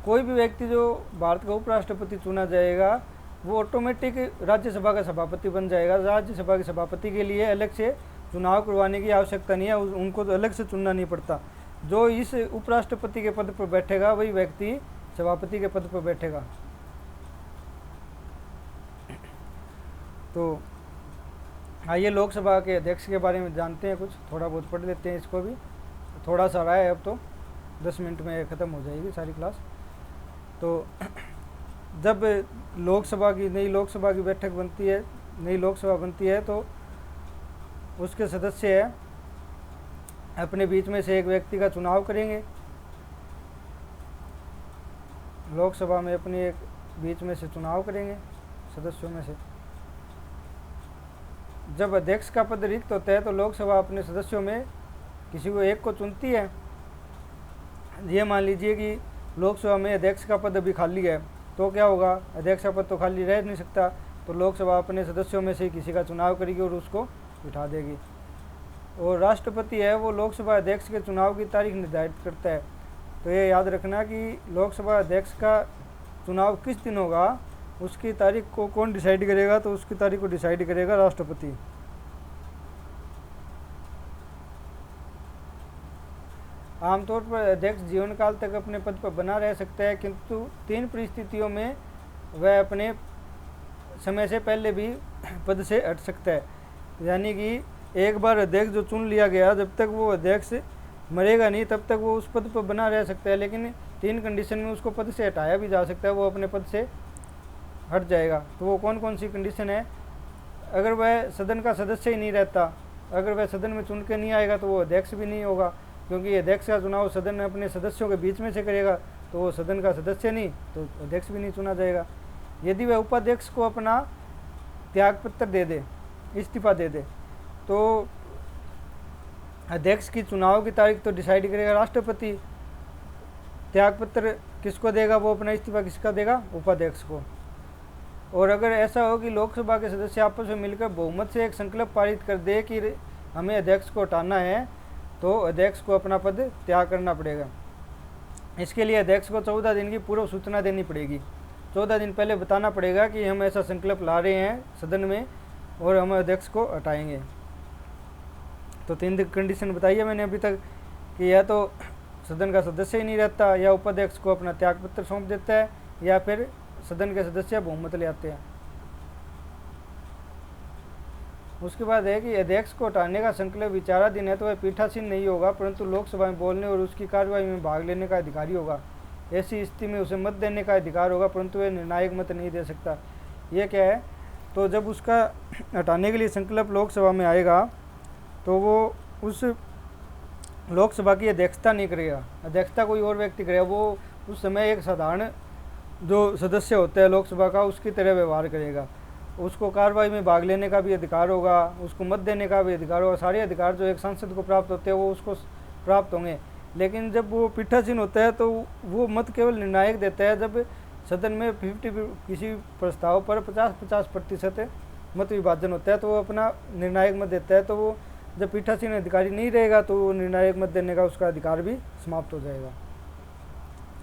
कोई भी व्यक्ति जो भारत का उपराष्ट्रपति चुना जाएगा वो ऑटोमेटिक राज्यसभा का सभापति बन जाएगा। राज्यसभा के सभापति के लिए अलग से चुनाव करवाने की आवश्यकता नहीं है, उनको तो अलग से चुनना नहीं पड़ता। जो इस उपराष्ट्रपति के पद पर बैठेगा वही व्यक्ति सभापति के पद पर बैठेगा। तो आइए लोकसभा के अध्यक्ष के बारे में जानते हैं, कुछ थोड़ा बहुत पढ़ लेते हैं इसको भी। थोड़ा सा रहा है, अब तो 10 मिनट में ख़त्म हो जाएगी सारी क्लास। तो जब नई लोकसभा की बैठक बनती है, नई लोकसभा बनती है, तो उसके सदस्य अपने बीच में से एक व्यक्ति का चुनाव करेंगे। लोकसभा में अपने एक बीच में से चुनाव करेंगे सदस्यों में से। जब अध्यक्ष का पद रिक्त होता है तो लोकसभा अपने सदस्यों में किसी को एक को चुनती है। ये मान लीजिए कि लोकसभा में अध्यक्ष का पद अभी खाली है, तो क्या होगा, अध्यक्ष का पद तो खाली रह नहीं सकता, तो लोकसभा अपने सदस्यों में से किसी का चुनाव करेगी और उसको बिठा देगी। और राष्ट्रपति है वो लोकसभा अध्यक्ष के चुनाव की तारीख निर्धारित करता है। तो ये याद रखना कि लोकसभा अध्यक्ष का चुनाव किस दिन होगा उसकी तारीख को कौन डिसाइड करेगा, तो उसकी तारीख को डिसाइड करेगा राष्ट्रपति। आमतौर पर अध्यक्ष जीवन काल तक अपने पद पर बना रह सकता है, किंतु 3 परिस्थितियों में वह अपने समय से पहले भी पद से हट सकता है। यानी कि एक बार अध्यक्ष जो चुन लिया गया, जब तक वो अध्यक्ष मरेगा नहीं तब तक वो उस पद पर बना रह सकता है, लेकिन 3 कंडीशन में उसको पद से हटाया भी जा सकता है, वो अपने पद से हट जाएगा। तो वो कौन कौन सी कंडीशन है? अगर वह सदन का सदस्य ही नहीं रहता, अगर वह सदन में चुन के नहीं आएगा तो वो अध्यक्ष भी नहीं होगा, क्योंकि अध्यक्ष का चुनाव सदन में अपने सदस्यों के बीच में से करेगा, तो वो सदन का सदस्य नहीं, तो अध्यक्ष भी नहीं चुना जाएगा। यदि वह उपाध्यक्ष को अपना त्यागपत्र दे दे, इस्तीफा दे दे, तो अध्यक्ष की चुनाव की तारीख तो डिसाइड करेगा राष्ट्रपति। त्यागपत्र किसको देगा, वो अपना इस्तीफा किसका देगा? उपाध्यक्ष को। और अगर ऐसा हो कि लोकसभा के सदस्य आपस में मिलकर बहुमत से एक संकल्प पारित कर दे कि हमें अध्यक्ष को हटाना है, तो अध्यक्ष को अपना पद त्याग करना पड़ेगा। इसके लिए अध्यक्ष को 14 दिन की पूर्व सूचना देनी पड़ेगी। 14 दिन पहले बताना पड़ेगा कि हम ऐसा संकल्प ला रहे हैं सदन में और हम अध्यक्ष को हटाएंगे। तो 3 कंडीशन बताई है मैंने अभी तक कि या तो सदन का सदस्य ही नहीं रहता, या उपाध्यक्ष को अपना त्यागपत्र सौंप देता है, या फिर सदन के सदस्य बहुमत ले आते हैं। उसके बाद है कि अध्यक्ष को हटाने का संकल्प विचाराधीन है तो वह पीठासीन नहीं होगा, परंतु लोकसभा में बोलने और उसकी कार्यवाही में भाग लेने का अधिकारी होगा। ऐसी स्थिति में उसे मत देने का अधिकार होगा, परंतु वह निर्णायक मत नहीं दे सकता। ये क्या है? तो जब उसका हटाने के लिए संकल्प लोकसभा में आएगा तो वो उस लोकसभा की अध्यक्षता नहीं करेगा, अध्यक्षता कोई और व्यक्ति करेगा। वो उस समय एक साधारण जो सदस्य होता है लोकसभा का उसकी तरह व्यवहार करेगा। उसको कार्रवाई में भाग लेने का भी अधिकार होगा, उसको मत देने का भी अधिकार होगा। सारे अधिकार जो एक सांसद को प्राप्त होते हैं वो उसको प्राप्त होंगे। लेकिन जब वो पीठासीन होता है तो वो मत केवल निर्णायक देता है। जब सदन में 50 किसी प्रस्ताव पर 50-50% मत विभाजन होता है तो वो अपना निर्णायक मत देता है। तो वो जब पीठासीन अधिकारी नहीं रहेगा तो वो निर्णायक मत देने का उसका अधिकार भी समाप्त हो जाएगा,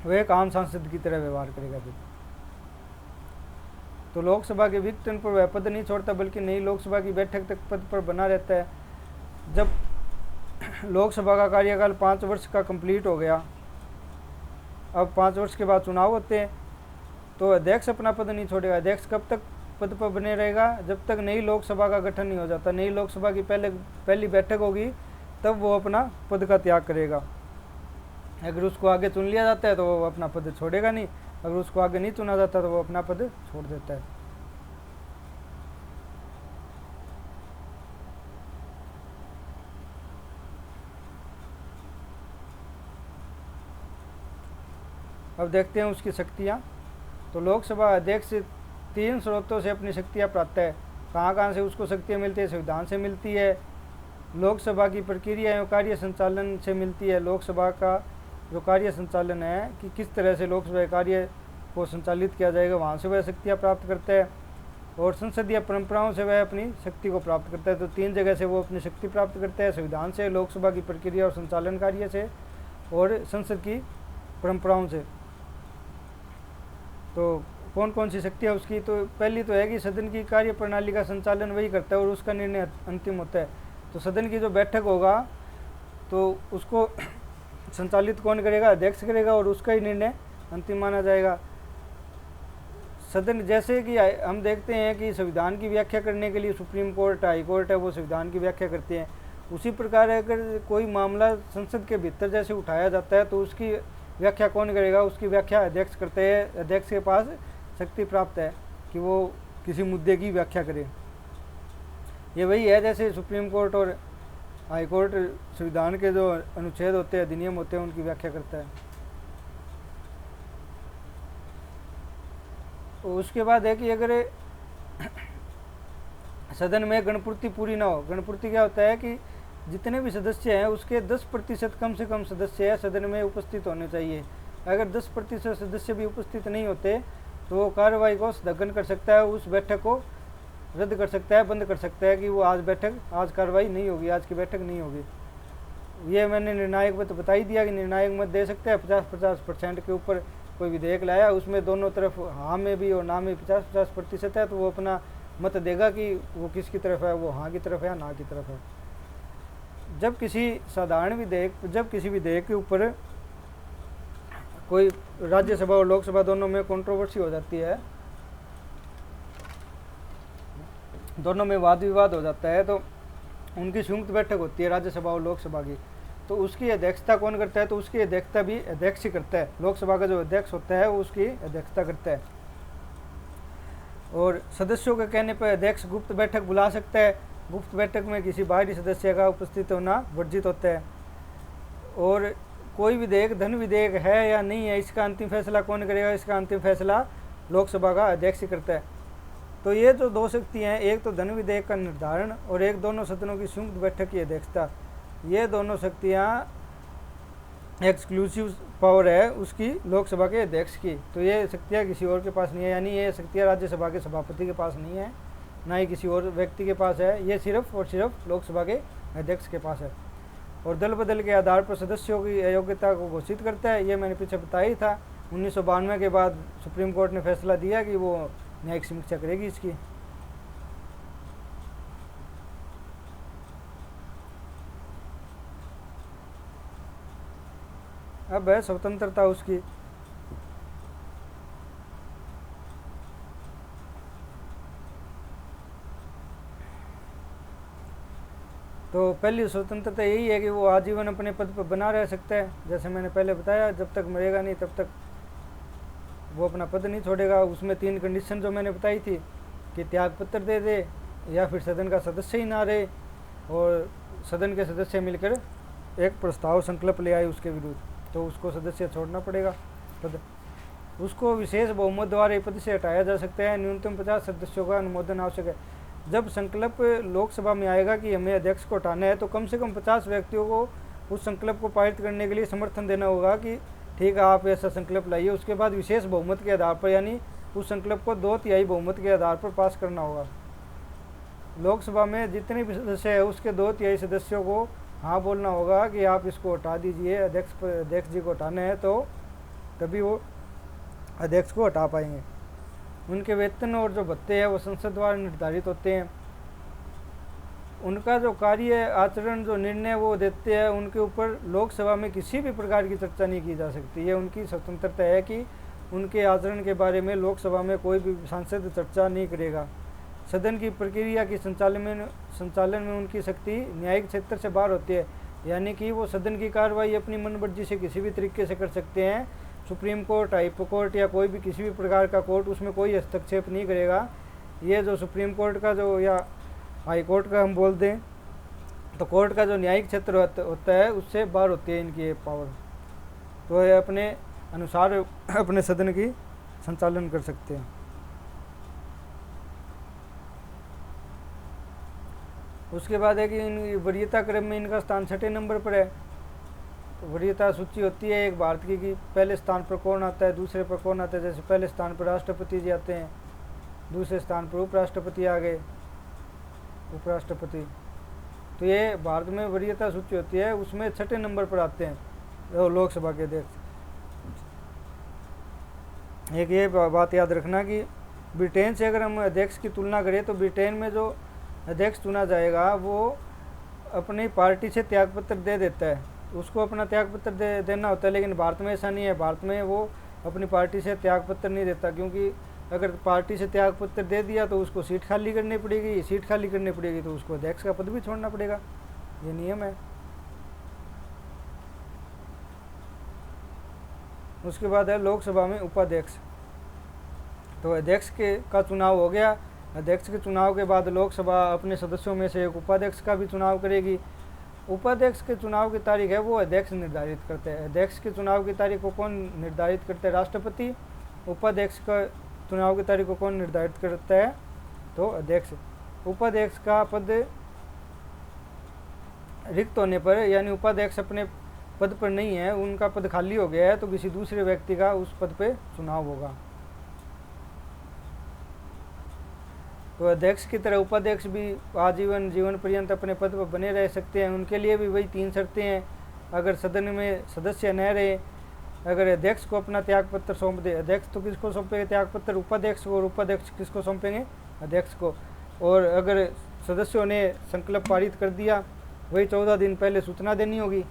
वह एक आम सांसद की तरह व्यवहार करेगा फिर। तो लोकसभा के विघटन पर वह पद नहीं छोड़ता, बल्कि नई लोकसभा की बैठक तक पद पर बना रहता है। जब लोकसभा का कार्यकाल 5 वर्ष का कंप्लीट हो गया, अब 5 वर्ष के बाद चुनाव होते हैं, तो अध्यक्ष अपना पद नहीं छोड़ेगा। अध्यक्ष कब तक पद पर बने रहेगा? जब तक नई लोकसभा का गठन नहीं हो जाता। नई लोकसभा की पहली बैठक होगी तब वो अपना पद का त्याग करेगा। अगर उसको आगे चुन लिया जाता है तो वो अपना पद छोड़ेगा नहीं, अगर उसको आगे नहीं चुना जाता तो वो अपना पद छोड़ देता है। अब देखते हैं उसकी शक्तियाँ। तो लोकसभा अध्यक्ष 3 स्रोतों से अपनी शक्तियाँ प्राप्त है। कहाँ कहाँ से उसको शक्तियाँ मिलती है? संविधान से मिलती है, लोकसभा की प्रक्रिया एवं कार्य संचालन से मिलती है। लोकसभा का जो कार्य संचालन है कि किस तरह से लोकसभा कार्य को संचालित किया जाएगा, वहाँ से वह शक्तियाँ प्राप्त करता है। और संसदीय परंपराओं से वह अपनी शक्ति को प्राप्त करता है। तो 3 जगह से वो अपनी शक्ति प्राप्त करता है, संविधान से, लोकसभा की प्रक्रिया और संचालन कार्य से, और संसद की परंपराओं से। तो कौन कौन सी शक्ति है उसकी? तो पहली तो है कि सदन की कार्य प्रणाली का संचालन वही करता है और उसका निर्णय अंतिम होता है। तो सदन की जो बैठक होगा तो उसको संचालित कौन करेगा? अध्यक्ष करेगा, और उसका ही निर्णय अंतिम माना जाएगा। सदन जैसे कि हम देखते हैं कि संविधान की व्याख्या करने के लिए सुप्रीम कोर्ट, हाई कोर्ट है, वो संविधान की व्याख्या करते हैं। उसी प्रकार अगर कोई मामला संसद के भीतर जैसे उठाया जाता है तो उसकी व्याख्या कौन करेगा? उसकी व्याख्या अध्यक्ष करते हैं। अध्यक्ष के पास शक्ति प्राप्त है कि वो किसी मुद्दे की व्याख्या करे। ये वही है जैसे सुप्रीम कोर्ट और हाई कोर्ट संविधान के जो अनुच्छेद होते हैं, अधिनियम होते हैं, उनकी व्याख्या करता है। उसके बाद है कि अगर सदन में गणपूर्ति पूरी ना हो, गणपूर्ति क्या होता है कि जितने भी सदस्य हैं उसके 10% कम से कम सदस्य सदन में उपस्थित होने चाहिए। अगर 10% सदस्य भी उपस्थित नहीं होते तो वो कार्रवाई को स्थगन कर सकता है, उस बैठक को रद्द कर सकता है, बंद कर सकता है कि वो आज कार्रवाई नहीं होगी, आज की बैठक नहीं होगी। ये मैंने निर्णायक मत बता ही दिया कि निर्णायक मत दे सकते हैं। 50% के ऊपर कोई विधेयक लाया, उसमें दोनों तरफ हाँ में भी और ना में 50% है, तो वो अपना मत देगा कि वो किसकी तरफ है, वो हाँ की तरफ है या ना की तरफ है। जब किसी विधेयक के ऊपर कोई राज्यसभा और लोकसभा दोनों में कंट्रोवर्सी हो जाती है, दोनों में वाद विवाद हो जाता है, तो उनकी संयुक्त बैठक होती है राज्यसभा और लोकसभा की। तो उसकी अध्यक्षता कौन करता है? तो उसकी अध्यक्षता भी अध्यक्ष ही करता है। लोकसभा का जो अध्यक्ष होता है वो उसकी अध्यक्षता करता है। और सदस्यों के कहने पर अध्यक्ष गुप्त बैठक बुला सकता है। गुप्त बैठक में किसी बाहरी सदस्य का उपस्थित होना वर्जित होता है। और कोई विधेयक धन विधेयक है या नहीं है, इसका अंतिम फैसला कौन करेगा? इसका अंतिम फैसला लोकसभा का अध्यक्ष ही करता है। तो ये जो दो शक्ति हैं, एक तो धन विधेयक का निर्धारण और एक दोनों सदनों की संयुक्त बैठक की अध्यक्षता, ये दोनों शक्तियाँ एक्सक्लूसिव पावर है उसकी लोकसभा के अध्यक्ष की। तो ये शक्तियाँ किसी और के पास नहीं है, यानी ये शक्तियाँ राज्यसभा के सभापति के पास नहीं है, ना ही किसी और व्यक्ति के पास है, ये सिर्फ और सिर्फ लोकसभा के अध्यक्ष के पास है। और दल बदल के आधार पर सदस्यों की अयोग्यता को घोषित करता है। ये मैंने पीछे बताया ही था। 1992 के बाद सुप्रीम कोर्ट ने फैसला दिया कि वो न्यायिक समीक्षा करेगी इसकी। अब है स्वतंत्रता उसकी। तो पहली स्वतंत्रता यही है कि वो आजीवन अपने पद पर बना रह सकता है। जैसे मैंने पहले बताया, जब तक मरेगा नहीं तब तक वो अपना पद नहीं छोड़ेगा। उसमें 3 कंडीशन जो मैंने बताई थी कि त्यागपत्र दे दे, या फिर सदन का सदस्य ही ना रहे, और सदन के सदस्य मिलकर एक प्रस्ताव संकल्प ले आए उसके विरुद्ध, तो उसको सदस्य छोड़ना पड़ेगा पद। उसको विशेष बहुमत द्वारा पद से हटाया जा सकता है। न्यूनतम 50 सदस्यों का अनुमोदन आवश्यक है। जब संकल्प लोकसभा में आएगा कि हमें अध्यक्ष को हटाना है, तो कम से कम 50 व्यक्तियों को उस संकल्प को पारित करने के लिए समर्थन देना होगा कि ठीक है, आप ऐसा संकल्प लाइए। उसके बाद विशेष बहुमत के आधार पर, यानी उस संकल्प को 2/3 बहुमत के आधार पर पास करना होगा। लोकसभा में जितने भी सदस्य है उसके 2/3 सदस्यों को हाँ बोलना होगा कि आप इसको हटा दीजिए, अध्यक्ष जी को हटाना है, तो तभी वो अध्यक्ष को हटा पाएंगे। उनके वेतन और जो भत्ते हैं वो संसद द्वारा निर्धारित होते हैं। उनका जो कार्य आचरण जो निर्णय वो देते हैं, उनके ऊपर लोकसभा में किसी भी प्रकार की चर्चा नहीं की जा सकती। ये उनकी स्वतंत्रता है कि उनके आचरण के बारे में लोकसभा में कोई भी सांसद चर्चा नहीं करेगा। सदन की प्रक्रिया की संचालन में उनकी शक्ति न्यायिक क्षेत्र से बाहर होती है, यानी कि वो सदन की कार्रवाई अपनी मनमर्जी से किसी भी तरीके से कर सकते हैं। सुप्रीम कोर्ट, हाई कोर्ट या कोई भी किसी भी प्रकार का कोर्ट उसमें कोई हस्तक्षेप नहीं करेगा। ये जो सुप्रीम कोर्ट का जो या हाई कोर्ट का हम बोल दें, तो कोर्ट का जो न्यायिक क्षेत्र होता है उससे बाहर होती है इनकी ये पावर। तो ये अपने अनुसार अपने सदन की संचालन कर सकते हैं। उसके बाद है कि इन वरीयता क्रम में इनका स्थान 6ठे नंबर पर है। तो वरीयता सूची होती है एक भारत की कि पहले स्थान पर कौन आता है, दूसरे पर कौन आता है। जैसे पहले स्थान पर राष्ट्रपति जी आते हैं, दूसरे स्थान पर उपराष्ट्रपति आ गए, उपराष्ट्रपति। तो ये भारत में वरीयता सूची होती है, उसमें 6ठे नंबर पर आते हैं लोकसभा के अध्यक्ष। एक ये बात याद रखना कि ब्रिटेन से अगर हम अध्यक्ष की तुलना करें, तो ब्रिटेन में जो अध्यक्ष चुना जाएगा वो अपनी पार्टी से त्यागपत्र दे देता है, उसको अपना त्यागपत्र देना होता है। लेकिन भारत में ऐसा नहीं है। भारत में वो अपनी पार्टी से त्यागपत्र नहीं देता, क्योंकि अगर पार्टी से त्यागपत्र दे दिया तो उसको सीट खाली करनी पड़ेगी, सीट खाली करनी पड़ेगी तो उसको अध्यक्ष का पद भी छोड़ना पड़ेगा। ये नियम है। उसके बाद है लोकसभा में उपाध्यक्ष। तो अध्यक्ष का चुनाव हो गया। अध्यक्ष के चुनाव के बाद लोकसभा अपने सदस्यों में से एक उपाध्यक्ष का भी चुनाव करेगी। उपाध्यक्ष के चुनाव की तारीख है वो अध्यक्ष निर्धारित करते हैं। अध्यक्ष के चुनाव की तारीख को कौन निर्धारित करते हैं? राष्ट्रपति। उपाध्यक्ष का चुनाव की तारीख को कौन निर्धारित करता है? तो अध्यक्ष। उपाध्यक्ष का पद रिक्त होने पर, यानी उपाध्यक्ष अपने पद पर नहीं है, उनका पद खाली हो गया है, तो किसी दूसरे व्यक्ति का उस पद पे चुनाव होगा। तो अध्यक्ष की तरह उपाध्यक्ष भी आजीवन जीवन पर्यंत अपने पद पर बने रह सकते हैं। उनके लिए भी वही 3 शर्तें हैं। अगर सदन में सदस्य न रहे, अगर अध्यक्ष को अपना त्याग पत्र सौंप दे, अध्यक्ष तो किसको सौंपेंगे त्याग पत्र? उपाध्यक्ष को, और उपाध्यक्ष किसको सौंपेंगे? अध्यक्ष को। और अगर सदस्यों ने संकल्प पारित कर दिया, वही 14 दिन पहले सूचना देनी होगी।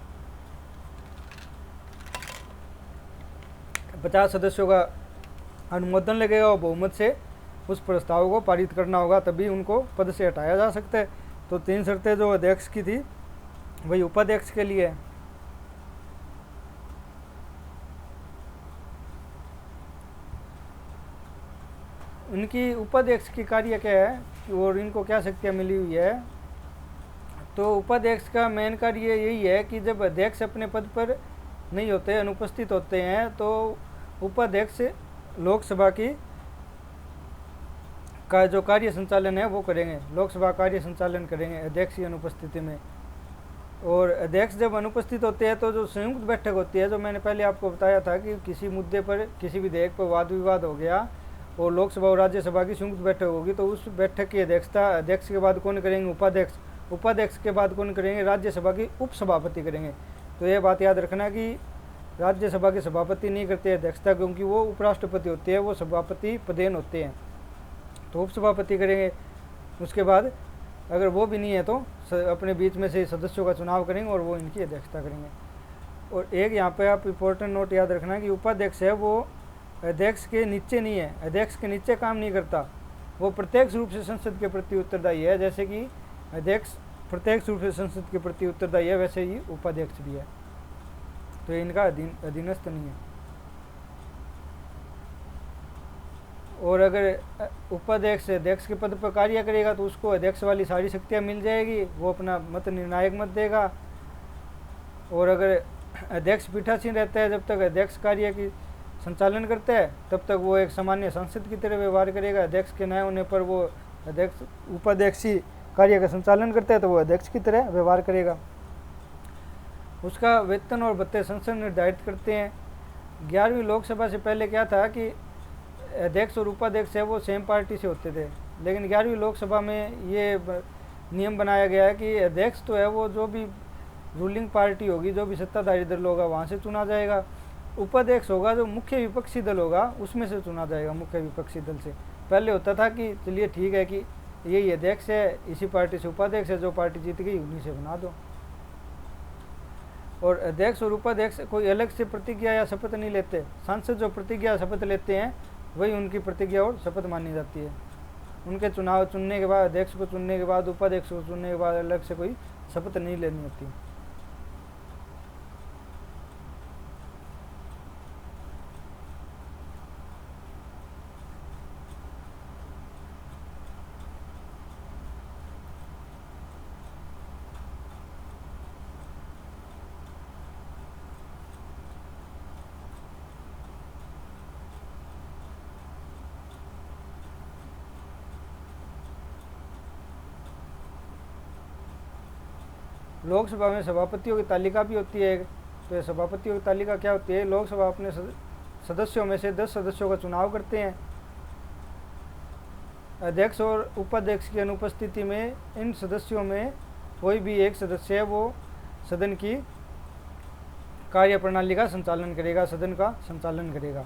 50 सदस्यों का अनुमोदन लगेगा और बहुमत से उस प्रस्ताव को पारित करना होगा, तभी उनको पद से हटाया जा सकता है। तो 3 शर्तें जो अध्यक्ष की थी वही उपाध्यक्ष के लिए है। उनकी उपाध्यक्ष की कार्य क्या है और इनको क्या शक्तियाँ मिली हुई है? तो उपाध्यक्ष का मेन कार्य यही है कि जब अध्यक्ष अपने पद पर नहीं होते, अनुपस्थित होते हैं, तो उपाध्यक्ष लोकसभा की का जो कार्य संचालन है वो करेंगे, लोकसभा कार्य संचालन करेंगे अध्यक्ष की अनुपस्थिति में। और अध्यक्ष जब अनुपस्थित होते हैं तो जो संयुक्त बैठक होती है, जो मैंने पहले आपको बताया था कि किसी मुद्दे पर, किसी विधेयक पर वाद विवाद हो गया और लोकसभा और राज्यसभा की संयुक्त बैठक होगी, तो उस बैठक की अध्यक्षता अध्यक्ष के बाद कौन करेंगे? उपाध्यक्ष। उपाध्यक्ष के बाद कौन करेंगे? राज्यसभा की उपसभापति करेंगे। तो ये बात याद रखना कि राज्यसभा के सभापति नहीं करते अध्यक्षता, क्योंकि वो उपराष्ट्रपति होते हैं, वो सभापति पदेन होते हैं, तो उपसभापति करेंगे। उसके बाद अगर वो भी नहीं है तो अपने बीच में से सदस्यों का चुनाव करेंगे और वो इनकी अध्यक्षता करेंगे। और एक यहाँ पे आप इम्पोर्टेंट नोट याद रखना कि उपाध्यक्ष है वो अध्यक्ष के नीचे नहीं है, अध्यक्ष के नीचे काम नहीं करता, वो प्रत्यक्ष रूप से संसद के प्रति उत्तरदायी है। जैसे कि अध्यक्ष प्रत्यक्ष रूप से संसद के प्रति उत्तरदायी है, वैसे ही उपाध्यक्ष भी है, तो इनका अधीनस्थ नहीं है। और अगर उपाध्यक्ष अध्यक्ष के पद पर कार्य करेगा तो उसको अध्यक्ष वाली सारी शक्तियाँ मिल जाएगी, वो अपना मत निर्णायक मत देगा। और अगर अध्यक्ष पीठासीन रहता है, जब तक अध्यक्ष कार्य की संचालन करता है, तब तक वो एक सामान्य सांसद की तरह व्यवहार करेगा। अध्यक्ष के न होने पर वो उपाध्यक्ष ही कार्य का संचालन करता है, तो वो अध्यक्ष की तरह व्यवहार करेगा। उसका वेतन और भत्ते संसद निर्धारित करते हैं। 11वीं लोकसभा से पहले क्या था कि अध्यक्ष और उपाध्यक्ष है वो सेम पार्टी से होते थे, लेकिन 11वीं लोकसभा में ये नियम बनाया गया है कि अध्यक्ष तो है वो जो भी रूलिंग पार्टी होगी, जो भी सत्ताधारी दल होगा वहाँ से चुना जाएगा। उपाध्यक्ष होगा जो मुख्य विपक्षी दल होगा उसमें से चुना जाएगा, मुख्य विपक्षी दल से। पहले होता था कि चलिए ठीक है कि यही अध्यक्ष है, इसी पार्टी से उपाध्यक्ष है, जो पार्टी जीत गई उन्हीं से बना दो। और अध्यक्ष और उपाध्यक्ष कोई अलग से प्रतिज्ञा या शपथ नहीं लेते। सांसद जो प्रतिज्ञा शपथ लेते हैं वही उनकी प्रतिज्ञा और शपथ मानी जाती है। उनके चुनाव चुनने के बाद, अध्यक्ष को चुनने के बाद, उपाध्यक्ष को चुनने के बाद अलग से कोई शपथ नहीं लेनी होती। लोकसभा में सभापतियों की तालिका भी होती है। तो सभापतियों की तालिका क्या होती है? लोकसभा अपने सदस्यों में से 10 सदस्यों का चुनाव करते हैं। अध्यक्ष और उपाध्यक्ष की अनुपस्थिति में इन सदस्यों में कोई भी एक सदस्य है वो सदन की कार्यप्रणाली का संचालन करेगा, सदन का संचालन करेगा।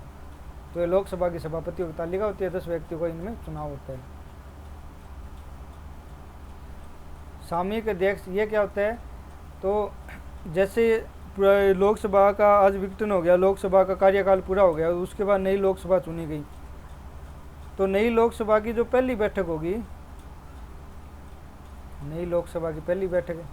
तो ये लोकसभा की सभापतियों की तालिका होती है, 10 व्यक्तियों का इनमें चुनाव होता है। सामयिक अध्यक्ष ये क्या होता है? तो जैसे लोकसभा का आज विघटन हो गया, लोकसभा का कार्यकाल पूरा हो गया, उसके बाद नई लोकसभा चुनी गई, तो नई लोकसभा की जो पहली बैठक होगी, नई लोकसभा की पहली बैठक है,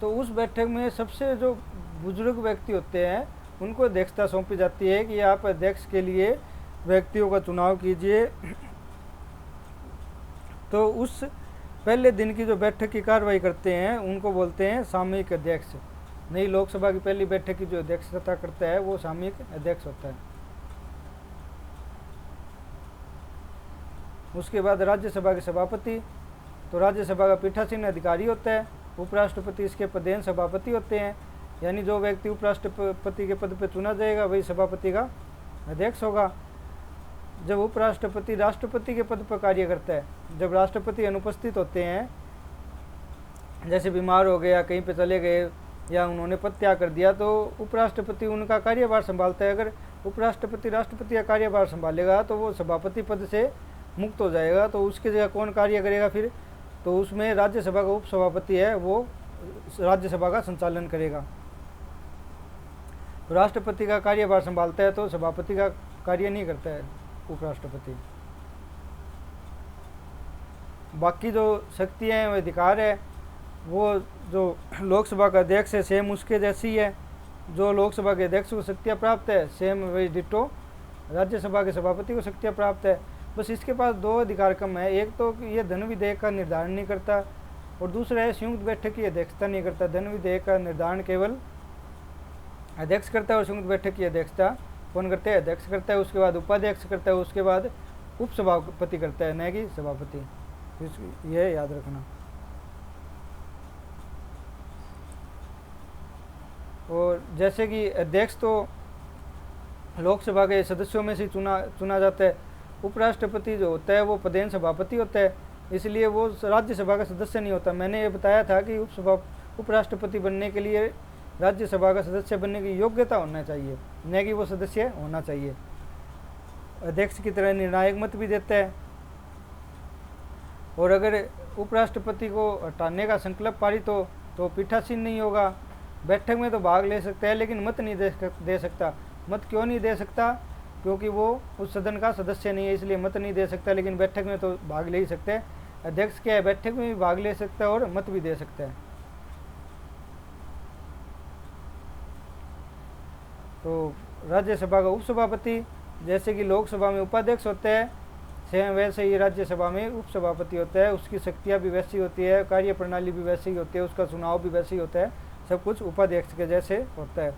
तो उस बैठक में सबसे जो बुजुर्ग व्यक्ति होते हैं उनको अध्यक्षता सौंपी जाती है कि आप अध्यक्ष के लिए व्यक्तियों का चुनाव कीजिए। तो उस पहले दिन की जो बैठक की कार्रवाई करते हैं उनको बोलते हैं सामयिक अध्यक्ष। नई लोकसभा की पहली बैठक की जो अध्यक्षता करता है वो सामयिक अध्यक्ष होता है। उसके बाद राज्यसभा के सभापति, तो राज्यसभा का पीठासीन अधिकारी होता है। उपराष्ट्रपति इसके पदेन सभापति होते हैं। यानी जो व्यक्ति उपराष्ट्रपति के पद पर चुना जाएगा वही सभापति का अध्यक्ष होगा। जब उपराष्ट्रपति राष्ट्रपति के पद पर कार्य करता है, जब राष्ट्रपति अनुपस्थित होते हैं, जैसे बीमार हो गया, कहीं पे चले गए या उन्होंने पद त्याग कर दिया, तो उपराष्ट्रपति उनका कार्यभार संभालता है। अगर उपराष्ट्रपति राष्ट्रपति का कार्यभार संभालेगा तो वो सभापति पद से मुक्त हो जाएगा, तो उसकी जगह कौन कार्य करेगा फिर? तो उसमें राज्यसभा का उपसभापति है, वो राज्यसभा का संचालन करेगा। तो राष्ट्रपति का कार्यभार संभालता है तो सभापति का कार्य नहीं करता है उपराष्ट्रपति। बाकी जो शक्तियाँ हैं, वो अधिकार है, वो जो लोकसभा का अध्यक्ष है सेम उसके जैसी है। जो लोकसभा के अध्यक्ष को शक्तियाँ प्राप्त है, सेम वही डिटो राज्यसभा के सभापति को शक्तियाँ प्राप्त है। बस इसके पास दो अधिकार कम है, एक तो ये धन विधेयक का निर्धारण नहीं करता, और दूसरा है संयुक्त बैठक की अध्यक्षता नहीं करता। धन विधेयक का निर्धारण केवल अध्यक्ष करता है और संयुक्त बैठक की अध्यक्षता कौन करता है? अध्यक्ष करता है, उसके बाद उपाध्यक्ष करता है, उसके बाद उपसभापति करता है, न कि सभापति। यह याद रखना। और जैसे कि अध्यक्ष तो लोकसभा के सदस्यों में से चुना जाता है, उपराष्ट्रपति जो होता है वो पदेन सभापति होता है, इसलिए वो राज्यसभा का सदस्य नहीं होता। मैंने ये बताया था कि उपराष्ट्रपति बनने के लिए राज्यसभा का सदस्य बनने की योग्यता होना चाहिए, न कि वो सदस्य होना चाहिए। अध्यक्ष की तरह निर्णायक मत भी देता है, और अगर उपराष्ट्रपति को हटाने का संकल्प पारित हो तो पीठासीन नहीं होगा। बैठक में तो भाग ले सकता है लेकिन मत नहीं दे सकता। मत क्यों नहीं दे सकता? क्योंकि वो उस सदन का सदस्य नहीं है, इसलिए मत नहीं दे सकता, लेकिन बैठक में तो भाग ले ही सकते हैं। अध्यक्ष क्या है, बैठक में भी भाग ले सकता है और मत भी दे सकता है। तो राज्यसभा का उपसभापति, जैसे कि लोकसभा में उपाध्यक्ष होता है, सेम वैसे ही राज्यसभा में उपसभापति होता है। उसकी शक्तियाँ भी वैसी होती है, कार्य प्रणाली भी वैसी ही होती है, उसका चुनाव भी वैसे ही होता है, सब कुछ उपाध्यक्ष के जैसे होता है।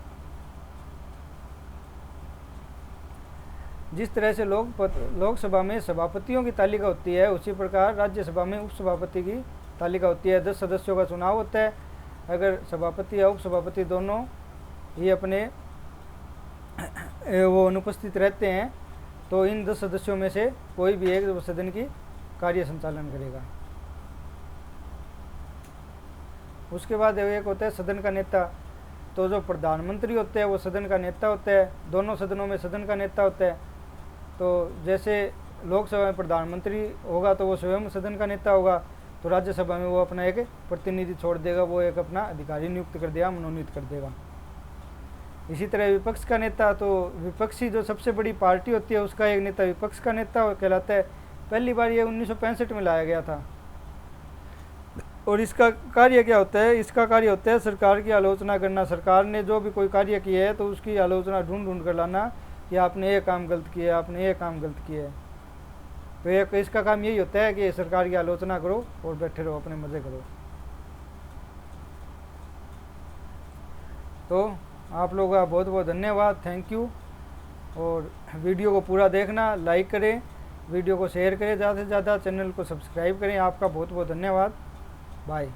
जिस तरह से लोकसभा में सभापतियों की तालिका होती है, उसी प्रकार राज्यसभा में उपसभापति की तालिका होती है। 10 सदस्यों का चुनाव होता है। अगर सभापति या उपसभापति दोनों ही अपने वो अनुपस्थित रहते हैं तो इन 10 सदस्यों में से कोई भी एक सदन की कार्य संचालन करेगा। उसके बाद एक होता है सदन का नेता। तो जो प्रधानमंत्री होते हैं वो सदन का नेता होता है, दोनों सदनों में सदन का नेता होता है। तो जैसे लोकसभा में प्रधानमंत्री होगा तो वो स्वयं सदन का नेता होगा, तो राज्यसभा में वो अपना एक प्रतिनिधि छोड़ देगा, वो एक अपना अधिकारी नियुक्त कर देगा, मनोनीत कर देगा। इसी तरह विपक्ष का नेता, तो विपक्षी जो सबसे बड़ी पार्टी होती है उसका एक नेता विपक्ष का नेता कहलाता है। पहली बार ये 1965 में लाया गया था। और इसका कार्य क्या होता है? इसका कार्य होता है सरकार की आलोचना करना। सरकार ने जो भी कोई कार्य किया है तो उसकी आलोचना ढूंढ कर लाना कि आपने ये काम गलत किया है, आपने ये काम गलत किया है। तो इसका काम यही होता है कि सरकार की आलोचना करो और बैठे रहो, अपने मज़े करो। तो आप लोगों का बहुत बहुत धन्यवाद, थैंक यू। और वीडियो को पूरा देखना, लाइक करें, वीडियो को शेयर करें ज़्यादा से ज़्यादा, चैनल को सब्सक्राइब करें। आपका बहुत बहुत धन्यवाद, बाय।